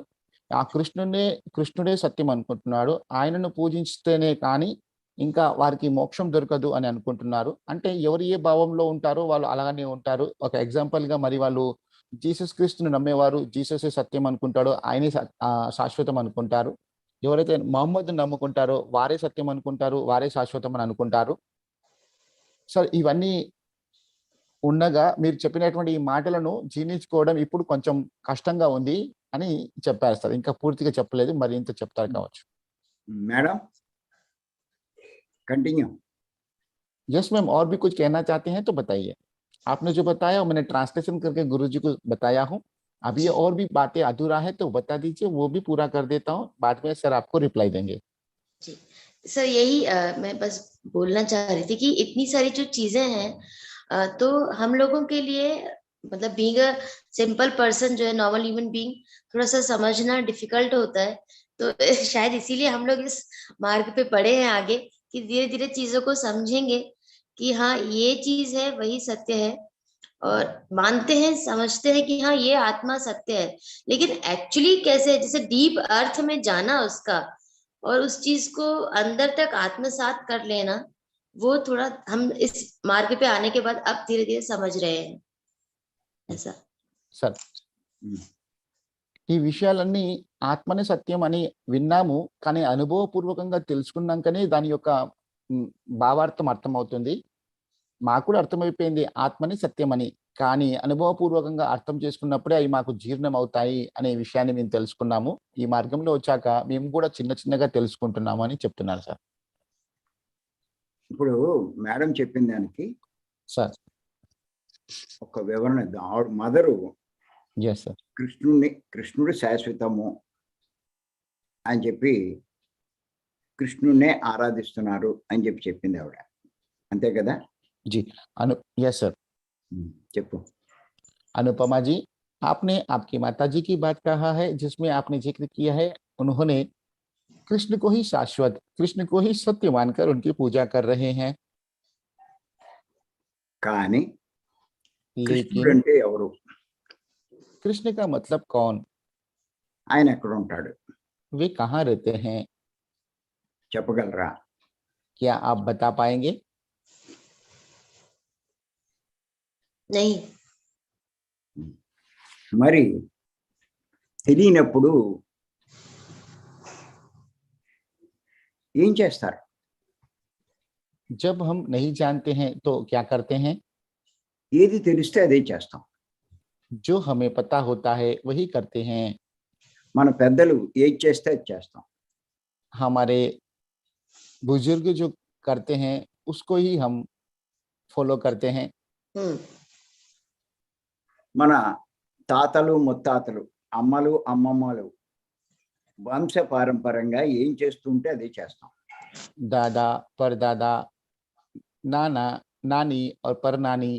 ఆ కృష్ణుడే సత్యం అనుకుంటున్నాడు. ఆయనను పూజిస్తేనే కానీ ఇంకా వారికి మోక్షం దొరకదు అని అనుకుంటున్నారు. అంటే ఎవరు ఏ భావంలో ఉంటారో వాళ్ళు అలానే ఉంటారు. ఒక ఎగ్జాంపుల్ గా మరి వాళ్ళు జీసస్ క్రీస్తుని నమ్మేవారు జీససే సత్యం అనుకుంటాడు, ఆయనే శాశ్వతం అనుకుంటారు. ఎవరైతే మహమ్మద్ నమ్ముకుంటారో వారే సత్యం అనుకుంటారు, వారే శాశ్వతం అని అనుకుంటారు. సార్ ఇవన్నీ ఉండగా మీరు చెప్పినటువంటి ఈ మాటలను జీర్ణించుకోవడం ఇప్పుడు కొంచెం కష్టంగా ఉంది అని చెప్పారు సార్. ఇంకా పూర్తిగా చెప్పలేదు, మరి ఇంత చెప్తారు కావచ్చు. Madam continue. यस मैम, और भी कुछ कहना चाहते हैं तो बताइए. आपने जो बताया मैंने ट्रांसलेशन करके गुरुजी को बताया हूँ. अभी और भी बातें अधूरा है तो बता दीजिए, वो भी पूरा कर देता हूँ. बाद में सर आपको रिप्लाई देंगे. जी सर, यही मैं बस बोलना चाह रही थी कि इतनी सारी जो चीजें हैं तो हम लोगों के लिए मतलब बीइंग अ सिंपल पर्सन जो है, नॉर्मल ह्यूमन बीइंग, थोड़ा सा समझना डिफिकल्ट होता है. तो शायद इसीलिए हम लोग इस मार्ग पे पड़े हैं आगे, कि धीरे धीरे चीजों को समझेंगे कि हाँ ये चीज है, वही सत्य है, और मानते हैं, समझते हैं कि हाँ ये आत्मा सत्य है. लेकिन एक्चुअली कैसे, जैसे डीप अर्थ में जाना उसका, और उस चीज को अंदर तक आत्मसात कर लेना, वो थोड़ा हम इस मार्ग पे आने के बाद अब धीरे धीरे समझ रहे हैं ऐसा. సార్ ఈ విషయాలన్నీ ఆత్మనే సత్యం అని విన్నాము, కానీ అనుభవపూర్వకంగా తెలుసుకున్నాకనే దాని యొక్క భావార్థం అర్థమవుతుంది. మాకు కూడా అర్థమైపోయింది ఆత్మని సత్యం అని, కానీ అనుభవపూర్వకంగా అర్థం చేసుకున్నప్పుడే అవి మాకు జీర్ణం అవుతాయి అనే విషయాన్ని మేము తెలుసుకున్నాము. ఈ మార్గంలో వచ్చాక మేము కూడా చిన్న చిన్నగా తెలుసుకుంటున్నాము అని చెప్తున్నారు సార్. ఇప్పుడు మేడం చెప్పిన దానికి సార్ ఒక వివరణ ఇద్దాం. ఆవిడ మదరు ఎస్ సార్. కృష్ణుడు శాశ్వతము అని చెప్పి కృష్ణుడినే ఆరాధిస్తున్నారు అని చెప్పి చెప్పింది ఆవిడ, అంతే కదా? जी यस सर. చెప్పు. अनुपमा जी, आपने आपकी माताजी की बात कहा है जिसमें आपने जिक्र किया है उन्होंने कृष्ण को ही शाश्वत, कृष्ण को ही सत्य मानकर उनकी पूजा कर रहे हैं. కానీ కృష్ణుడు लेकिन అంటే ఎవరు? कृष्ण का मतलब कौन? ఆయన ఎక్కడ ఉంటాడు? वे कहाँ रहते हैं? చెప్పగలరా? क्या आप बता पाएंगे? नहीं. మరి తెలియనప్పుడు ఏం చేస్తారు? जब हम नहीं जानते हैं तो क्या करते हैं? ఏది తెలిస్తే అదే చేస్తాం. जो हमें पता होता है वही करते हैं. మన పెద్దలు ఏది చేస్తే అది చేస్తాం. हमारे बुजुर्ग जो करते हैं उसको ही हम फॉलो करते हैं. మన తాతలు ముత్తాతలు, అమ్మలు అమ్మమ్మలు వంశ పారంపరంగా ఏం చేస్తుంటే అదే చేస్తాం. दादा परदादा, नाना नानी और परनानी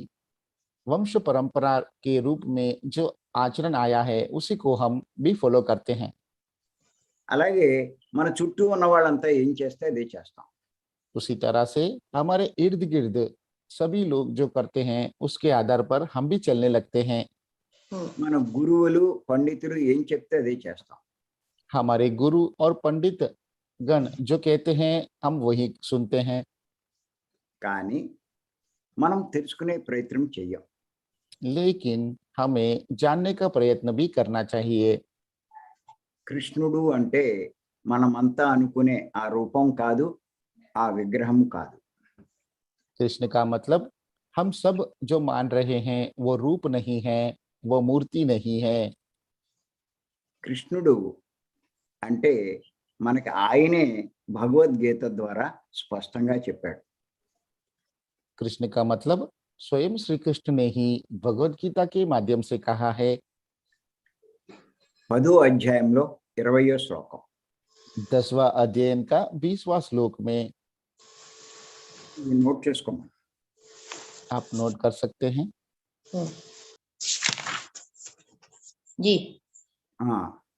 वंश परंपरा के रूप में जो आचरण आया है उसी को हम भी फॉलो करते हैं. అలాగే మన చుట్టూ ఉన్న వాళ్ళంతా ఏం చేస్తే అదే చేస్తాం. उसी तरह से हमारे इर्द गिर्द सभी लोग जो करते हैं उसके आधार पर हम भी चलने लगते हैं. మన గురువులు పండితులు ఏం చెప్తే అదే చేస్తాం. हमारे गुरु और पंडित गण जो कहते हैं हम वही सुनते हैं, కానీ మనం తెలుసుకునే ప్రయత్నం చెయ్యం. लेकिन हमें जानने का प्रयत्न भी करना चाहिए। కృష్ణుడు అంటే మనమంతా అనుకునే ఆ రూపం కాదు, ఆ విగ్రహం కాదు. कृष्ण का मतलब हम सब जो मान रहे हैं वो रूप नहीं है, वो मूर्ति नहीं है। కృష్ణుడు అంటే మనకి ఆయనే భగవద్గీత ద్వారా స్పష్టంగా చెప్పాడు. कृष्ण का मतलब स्वयं श्री कृष्ण ने ही भगवत गीता के माध्यम से कहा है। 10వ అధ్యాయంలో 20వ శ్లోకం. 10वां अध्ययन का 20वां श्लोक में ఇది నోట్ చేసుకోండి. आप नोट कर सकते हैं। जी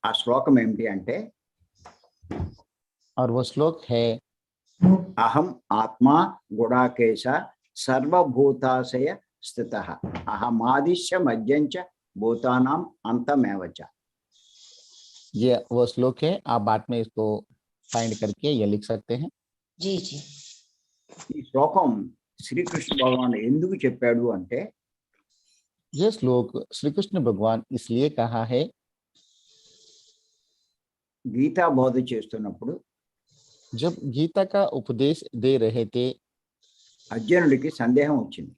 ఆ శ్లోకం ఏమిటి అంటే और वो श्लोक है అహం ఆత్మా గుడాకేశ సర్వభూతాశయ స్థితః అహమాదిశ్య మధ్యంచ భూతానాం అంతమేవచ. ये वो श्लोक है, आप बाद में इसको फाइंड करके ये लिख सकते हैं। जी जी ఈ శ్లోకం శ్రీకృష్ణ భగవాన్ ఎందుకు చెప్పాడు అంటే ये श्लोक श्री कृष्ण भगवान इसलिए कहा है, గీతా బోధ చేస్తున్నప్పుడు जब गीता का उपदेश दे रहे थे అర్జునుడికి సందేహం వచ్చింది.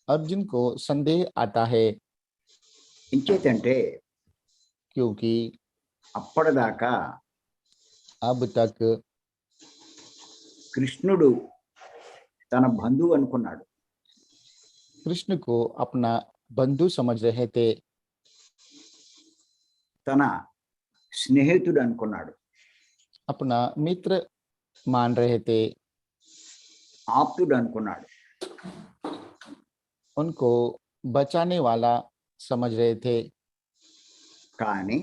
अर्जुन को संदेह आता है, ఇంచేతంటే क्योंकि అప్పటిదాకా अब तक కృష్ణుడు తన బంధువు అనుకున్నాడు. कृष्ण को अपना बंधु समझ रहे थे, తన స్నేహితుడు అనుకున్నాడు. अपना मित्र मान रहे थे, ఆప్తుడు అనుకున్నాడు. उनको बचाने वाला समझ रहे थे। కానీ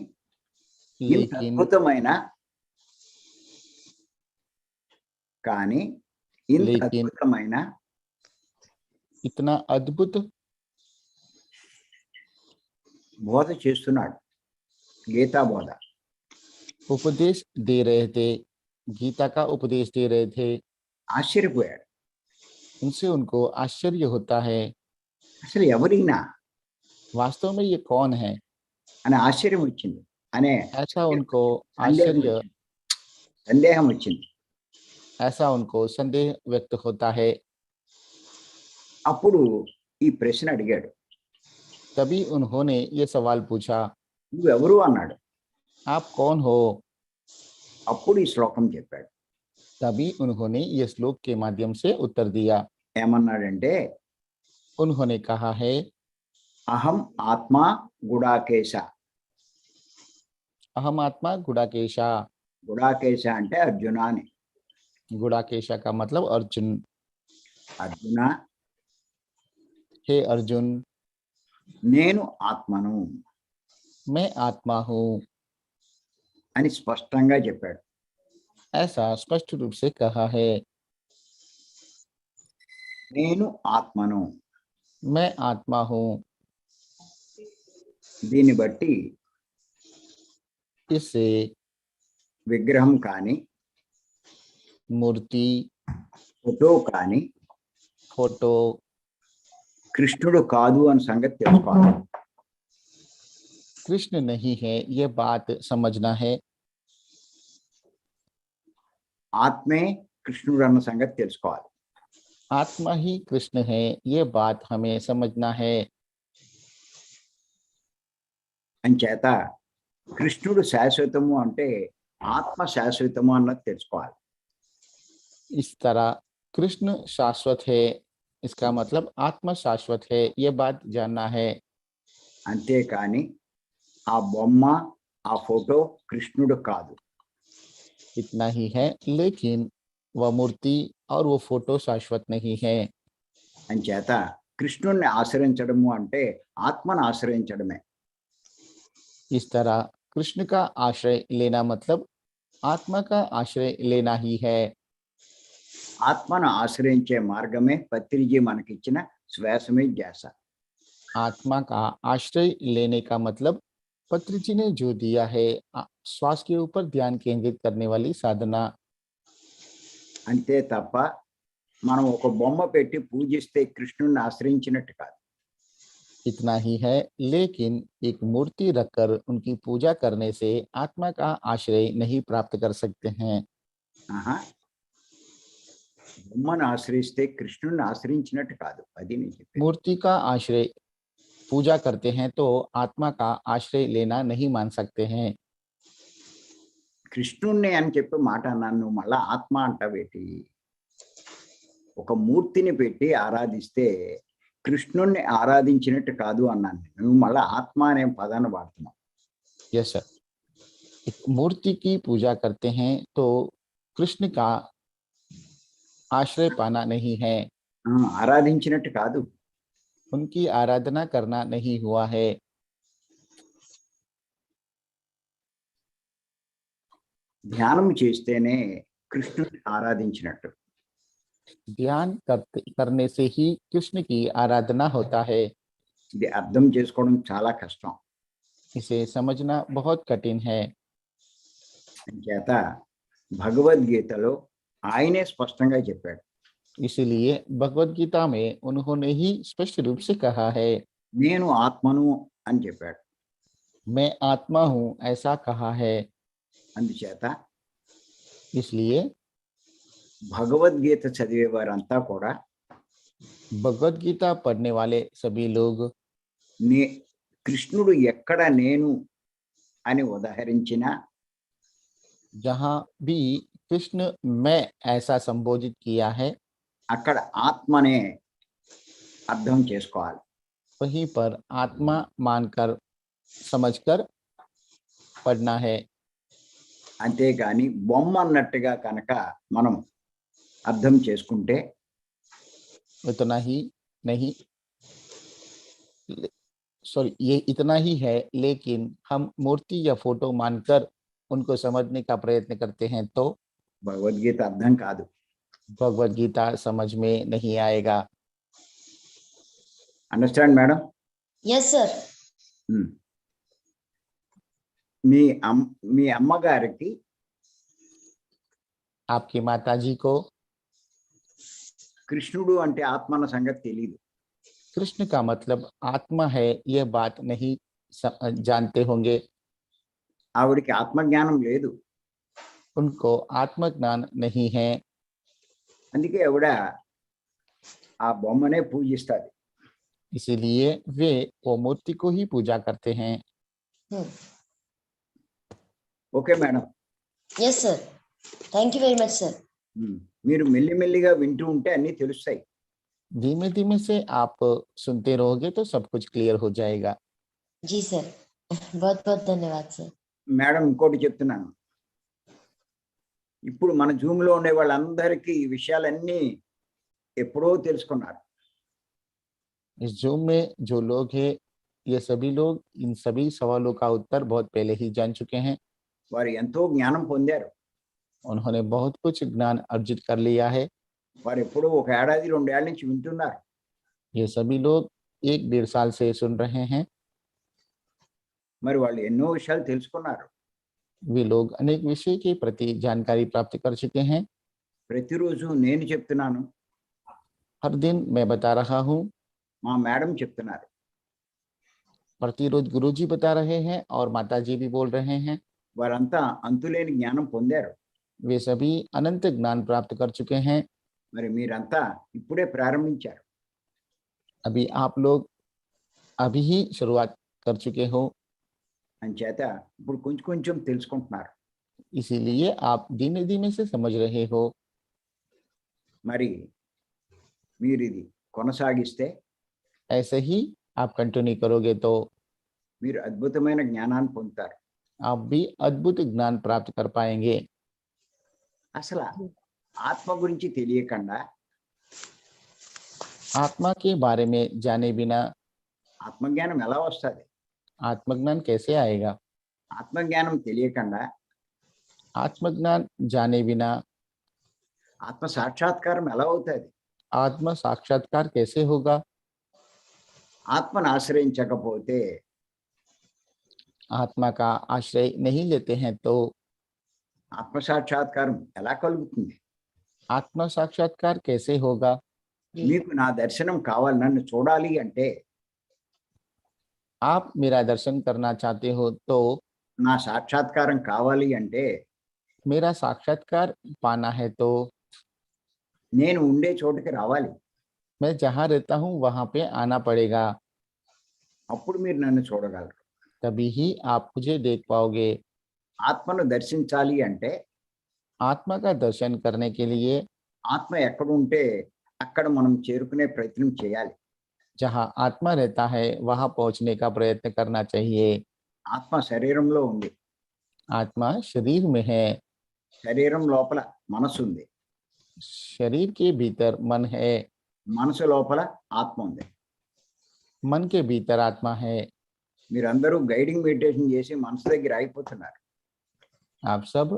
ఇంత लेकिन అద్భుతమైన కానీ ఇంత లేకిన్ అద్భుతమైన इतना अद्भुत బోధ చేస్తున్నాడు, గీతా బోధ. उपदेश दे रहे थे, गीता का उपदेश दे रहे थे, ఆశ్చర్యపోయాడు. उनसे उनको आश्चर्य होता है, అసలు ఎవరైనా वास्तव में ये कौन है। అనే ఆశ్చర్యం వచ్చింది, అనే ऐसा उनको సందేహం आश्चर्य, వచ్చింది. సందేహం వచ్చింది. ऐसा उनको संदेह व्यक्त होता है। అప్పుడు ఈ ప్రశ్న అడిగాడు, तभी उन्होंने ये सवाल पूछा, నువ్వెవరు అన్నాడు. आप कौन हो। అప్పుడు ఈ శ్లోకం చెప్పాడు. तभी उन्होंने ये श्लोक के माध्यम से उत्तर दिया। ఏమన్నాడంటే उन्होंने कहा है, అహం ఆత్మా గుడాకేశ. अहम आत्मा गुड़ाकेशा। గుడాకేశ అంటే అర్జున అని. गुड़ाकेशा का मतलब अर्जुन। అర్జున हे अर्जुन, నేను ఆత్మను मैं आत्मा हूँ, అని స్పష్టంగా చెప్పాడు. ऐसा स्पष्ट रूप से कहा है। నేను ఆత్మను. मैं आत्मा हूँ। దీన్ని బట్టి इससे విగ్రహం కానీ मूर्ति, ఫోటో కానీ फोटो కృష్ణుడు కాదు అని సంగతి తెలుసుకోవాలి. कृष्ण नहीं है, ये बात समझना है। ఆత్మే కృష్ణుడు అన్న సంగతి తెలుసుకోవాలి. आत्मा ही कृष्ण है, ये बात हमें समझना है। అంచేత కృష్ణుడు శాశ్వతము అంటే ఆత్మ శాశ్వతము అన్నది తెలుసుకోవాలి. इस तरह कृष्ण शाश्वत है, इसका मतलब आत्मा शाश्वत है, ये बात जानना है। అంతేకాని ఆ బొమ్మ ఆ ఫోటో కృష్ణుడు కాదు. इतना ही है, लेकिन वह मूर्ति और वो फोटो शाश्वत नहीं है। అంచేత కృష్ణుడిని ఆశ్రయించడము అంటే ఆత్మను ఆశ్రయించడమే. इस तरह कृष्ण का आश्रय लेना मतलब आत्मा का आश्रय लेना ही है। ఆత్మను ఆశ్రయించే మార్గమే పత్రిజీ మనకిచ్చిన శ్వాసమే ధ్యాస. आत्मा का आश्रय लेने का मतलब पत्री जी ने जो दिया है श्वास के ऊपर ध्यान केंद्रित करने वाली साधना। అంతే తప్ప మనం ఒక బొమ్మ పెట్టి పూజిస్తే కృష్ణుడిని ఆశ్రయించినట్టు కాదు. इतना ही है, लेकिन एक मूर्ति रखकर उनकी पूजा करने से आत्मा का आश्रय नहीं प्राप्त कर सकते हैं। ఆహా, బొమ్మను ఆశ్రయిస్తే కృష్ణుడిని ఆశ్రయించినట్టు కాదు, అది నేను చెప్పేది. मूर्ति का आश्रय पूजा करते हैं तो आत्मा का आश्रय लेना नहीं मान सकते हैं। కృష్ణుణ్ణి అని చెప్పి మాట అన్నాను, నువ్వు మళ్ళా ఆత్మ అంటావేటి? ఒక మూర్తిని పెట్టి ఆరాధిస్తే కృష్ణుణ్ణి ఆరాధించినట్టు కాదు అన్నాను. నువ్వు మళ్ళా ఆత్మ అనే పదాన్ని వాడుతున్నావు. यस सर, एक मूर्ति की पूजा करते हैं तो कृष्ण का आश्रय पाना नहीं है, ఆరాధించినట్టు కాదు. उनकी आराधना करना नहीं हुआ है। ధ్యానం చేస్తేనే కృష్ణుడిని ఆరాధించినట్టు. ध्यान करने से ही कृष्ण की आराधना होता है। ఇది అర్థం చేసుకోవడం చాలా కష్టం. इसे समझना बहुत कठिन है। చేత భగవద్గీతలో ఆయనే స్పష్టంగా చెప్పాడు, इसीलिए भगवत गीता में उन्होंने ही स्पष्ट रूप से कहा है, నేను ఆత్మను అని చెప్పాడు. मैं आत्मा हूँ ऐसा कहा है। అందుచేత इसलिए భగవద్గీత చదివే వారంతా కూడా भगवत गीता पढ़ने वाले सभी लोग నే కృష్ణుడు ఎక్కడ నేను అని ఉదాహరించిన जहाँ भी कृष्ण मैं ऐसा संबोधित किया है అక్కడ ఆత్మనే అర్థం చేసుకోవాలి. वहीं पर आत्मा मानकर समझकर पढ़ना है। అంతేగాని బొమ్మ అన్నట్టుగా కనుక మనం అర్థం చేసుకుంటే इतना ही नहीं, सॉरी ये इतना ही है, लेकिन हम मूर्ति या फोटो मानकर उनको समझने का प्रयत्न करते हैं तो భగవద్గీత అర్థం కాదు. भगवत गीता समझ में नहीं आएगा। Understand madam? Yes sir. మీ అమ్మగారికి आपकी माता जी को కృష్ణుడు అంటే ఆత్మ అన్న సంగతి తెలియదు. कृष्ण का मतलब आत्मा है यह बात नहीं जानते होंगे। ఆవిడికి ఆత్మజ్ఞానం లేదు. उनको आत्मज्ञान नहीं है, అందుకే ఆవిడ ఆ బొమ్మనే పూజిస్తుంది. इसीलिए वे वो मूर्ति को ही पूजा करते हैं। Okay madam? Yes sir, thank you very much sir. మీరు మెల్లిమెల్లిగా వింటూ ఉంటే అన్నీ తెలుస్తాయి. धीमे धीमे से आप सुनते रहोगे तो सब कुछ क्लियर हो जाएगा। जी सर, बहुत बहुत धन्यवाद सर। మేడం ఇంకోటి చెప్తున్నాను, ఇప్పుడు మన జూమ్ లో ఉండే వాళ్ళందరికీ ఈ విషయాలన్నీ ఎప్పుడో తెలుసుకున్నారు. इस जूम में जो लोग हैं ये सभी लोग इन सभी सवालों का उत्तर बहुत पहले ही जान चुके हैं। వారు ఎంతో జ్ఞానం పొందారు. उन्होंने बहुत कुछ ज्ञान अर्जित कर लिया है। వారు ఎప్పుడో 1 ఏడాది 2 ఏళ్ల నుంచి వింటున్నారు. ये सभी लोग 1-1.5 साल से सुन रहे हैं। మరి వాళ్ళు ఎన్నో విషయాలు తెలుసుకున్నారు. वे लोग अनेक विषय के प्रति जानकारी प्राप्त कर चुके हैं। ప్రతిరోజు నేను చెప్తున్నాను, हर दिन मैं बता रहा हूँ, మా మేడం చెప్తున్నారు. प्रतिरोज गुरुजी बता रहे हैं और माताजी भी बोल रहे हैं। వారంతా అంతులేని జ్ఞానం పొందారు. वे सभी अनंत ज्ञान प्राप्त कर चुके हैं। మరి మీరంతా ఇప్పుడే ప్రారంభించారు. अभी आप लोग अभी ही शुरुआत कर चुके हो, అంచేత ఇప్పుడు కొంచెం కొంచెం తెలుసుకుంటున్నారు. इसीलिए आप धीमे धीमे से समझ रहे हो। మరి మీరు ఇది కొనసాగిస్తే ऐसे ही आप कंटिन्यू करोगे तो మీరు అద్భుతమైన జ్ఞానాన్ని పొందుతారు. आप भी अद्भुत ज्ञान प्राप्त कर पाएंगे। అసలు ఆత్మ గురించి తెలియకుండా आत्मा के बारे में जाने बिना ఆత్మజ్ఞానం ఎలా వస్తుంది? आत्मज्ञान कैसे आएगा? ఆత్మజ్ఞానం తెలియకుండా आत्मज्ञान जाने बिना ఆత్మ సాక్షాత్కారం ఎలా అవుతుంది? आत्म साक्षात्कार कैसे होगा? ఆత్మను ఆశ్రయించకపోతే आत्मा का आश्रय नहीं लेते हैं तो ఆత్మ సాక్షాత్కారం ఎలా కలుగుతుంది? आत्म साक्षात्कार कैसे होगा? जी మీకు నా దర్శనం కావాలి, నన్ను చూడాలి అంటే, आप मेरा दर्शन करना चाहते हो तो నా సాక్షాత్కారం కావాలి అంటే मेरा साक्षात्कार पाना है तो నేను ఉండే చోటుకి రావాలి. मैं जहाँ रहता हूँ वहां पे आना पड़ेगा, అప్పుడు మీరు నన్ను చూడగలరు. तभी ही आप मुझे देख पाओगे। ఆత్మను దర్శించాలి అంటే आत्मा का दर्शन करने के लिए ఆత్మ ఎక్కడ ఉంటే అక్కడ మనం చేరుకునే ప్రయత్నం చేయాలి. जहाँ आत्मा रहता है वहां पहुंचने का प्रयत्न करना चाहिए। ఆత్మ శరీరంలో ఉంది, आत्मा शरीर में है, శరీరం లోపల మనసు ఉంది, शरीर के भीतर मन है, మనసు లోపల ఆత్మ ఉంది. मन के भीतर आत्मा है। మీరందరూ గైడింగ్ మెడిటేషన్ చేసి మనసు దగ్గర ఆగిపోతున్నారు. आप सब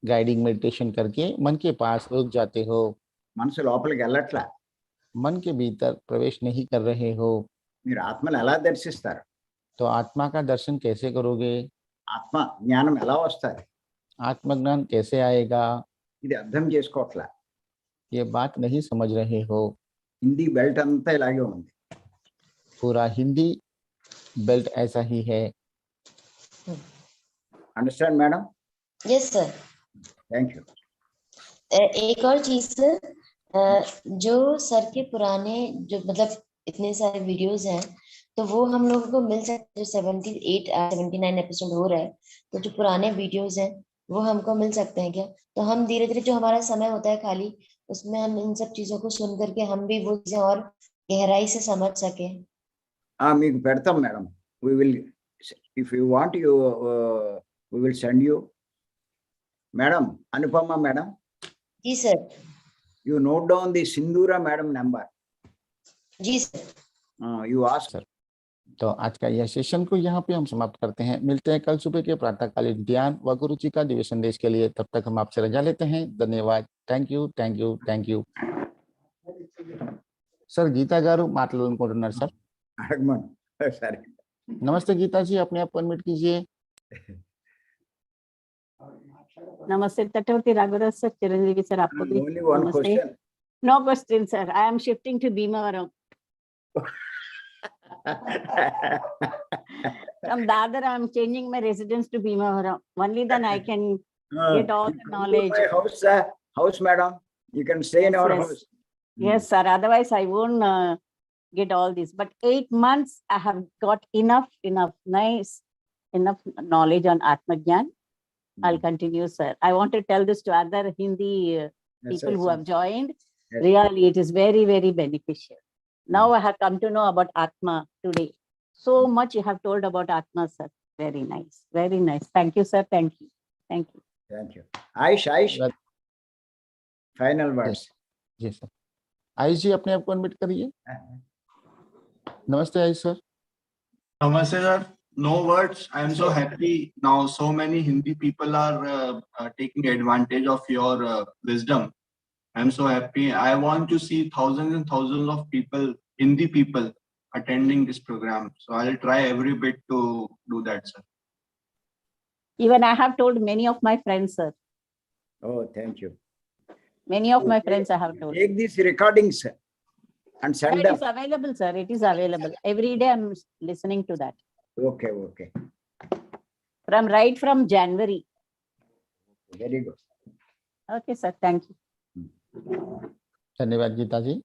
गाइडिंग मेडिटेशन करके मन के पास रुक जाते हो, మనసు లోపలికి వెళ్ళట్లా. मन के भीतर प्रवेश नहीं कर रहे हो, మీరు ఆత్మను ఎలా దర్శిస్తారు? तो आत्मा का दर्शन कैसे करोगे? ఆత్మ జ్ఞానం ఎలా వస్తుంది? आत्मज्ञान कैसे आएगा? ఇది అర్థం చేసుకోవట్లా. ये बात नहीं समझ रहे हो। హిందీ బెల్ట్ అంతా ఇలాగే ఉంది. पूरा हिंदी बेल्ट ऐसा ही है। Understand madam? Yes sir. Thank you. एक और चीज सर, जो सर के पुराने जो मतलब इतने सारे वीडियोस हैं तो वो हम लोगों को मिल सकते हैं। जो 78 79 एपिसोड हो रहा है तो जो पुराने वीडियोस हैं वो हमको मिल सकते हैं क्या? तो हम धीरे धीरे जो हमारा समय होता है खाली उसमें हम इन सब चीजों को सुन करके हम भी वो चीजें और गहराई से समझ सके। మీకు పెడతాం madam. We will, if you want you we will send you. Madam Anupama madam, जी sir. You note down the Sindhura madam number. जी सर। You ask. तो आज का यह सेशन को यहाँ पे हम समाप्त करते हैं। मिलते हैं कल सुबह के प्रातःकालीन ध्यान व गुरु जी का दिव्य संदेश के लिए। तब तक हम आपसे रजा लेते हैं। धन्यवाद। Thank you, thank you, thank you. Sir Geeta गारू माట్లాడాలనుకుంటున్నారు सर। అడగమను. సరే. नमस्ते गीता जी, अपने आप को अनम्यूट कीजिए। नमस्ते तटवर्ती राघवराज सर, चिरंजीवी सर, आपको भी ఓన్లీ వన్ नमस्ते। Question. No question sir, I am shifting to Bhimavaram from Dadar. I am changing my residence to Bhimavaram. Only then I can get all the knowledge. House madam, you can stay in Yes, our yes. House. Yes sir, otherwise I won't get all this. But 8 months I have got enough knowledge on Atma Gyan. I'll continue sir. I want to tell this to other Hindi people who have joined. Yes. Really, it is very, very beneficial. Now I have come to know about Atma today. So much you have told about Atma, sir. Very nice, very nice. Thank you, sir. Thank you. Thank you. Thank you. Ayush, Ayush final words. जी sir. Ayush ji अपने आप को unmute करिए। नमस्ते Ayush sir. Namaste sir. No words. I am so happy now. So many Hindi people are taking advantage of your wisdom. I am so happy. I want to see thousands and thousands of people, Hindi people, attending this program. So I'll try every bit to do that, sir. Even I have told many of my friends, sir. Oh thank you. Many of my friends I have told. Take these recordings and send It them. is available, sir. It is available. Every day I'm listening to that. Okay okay, Right from January. Very good. Okay, sir. Thank you. धन्यवाद गीता जी।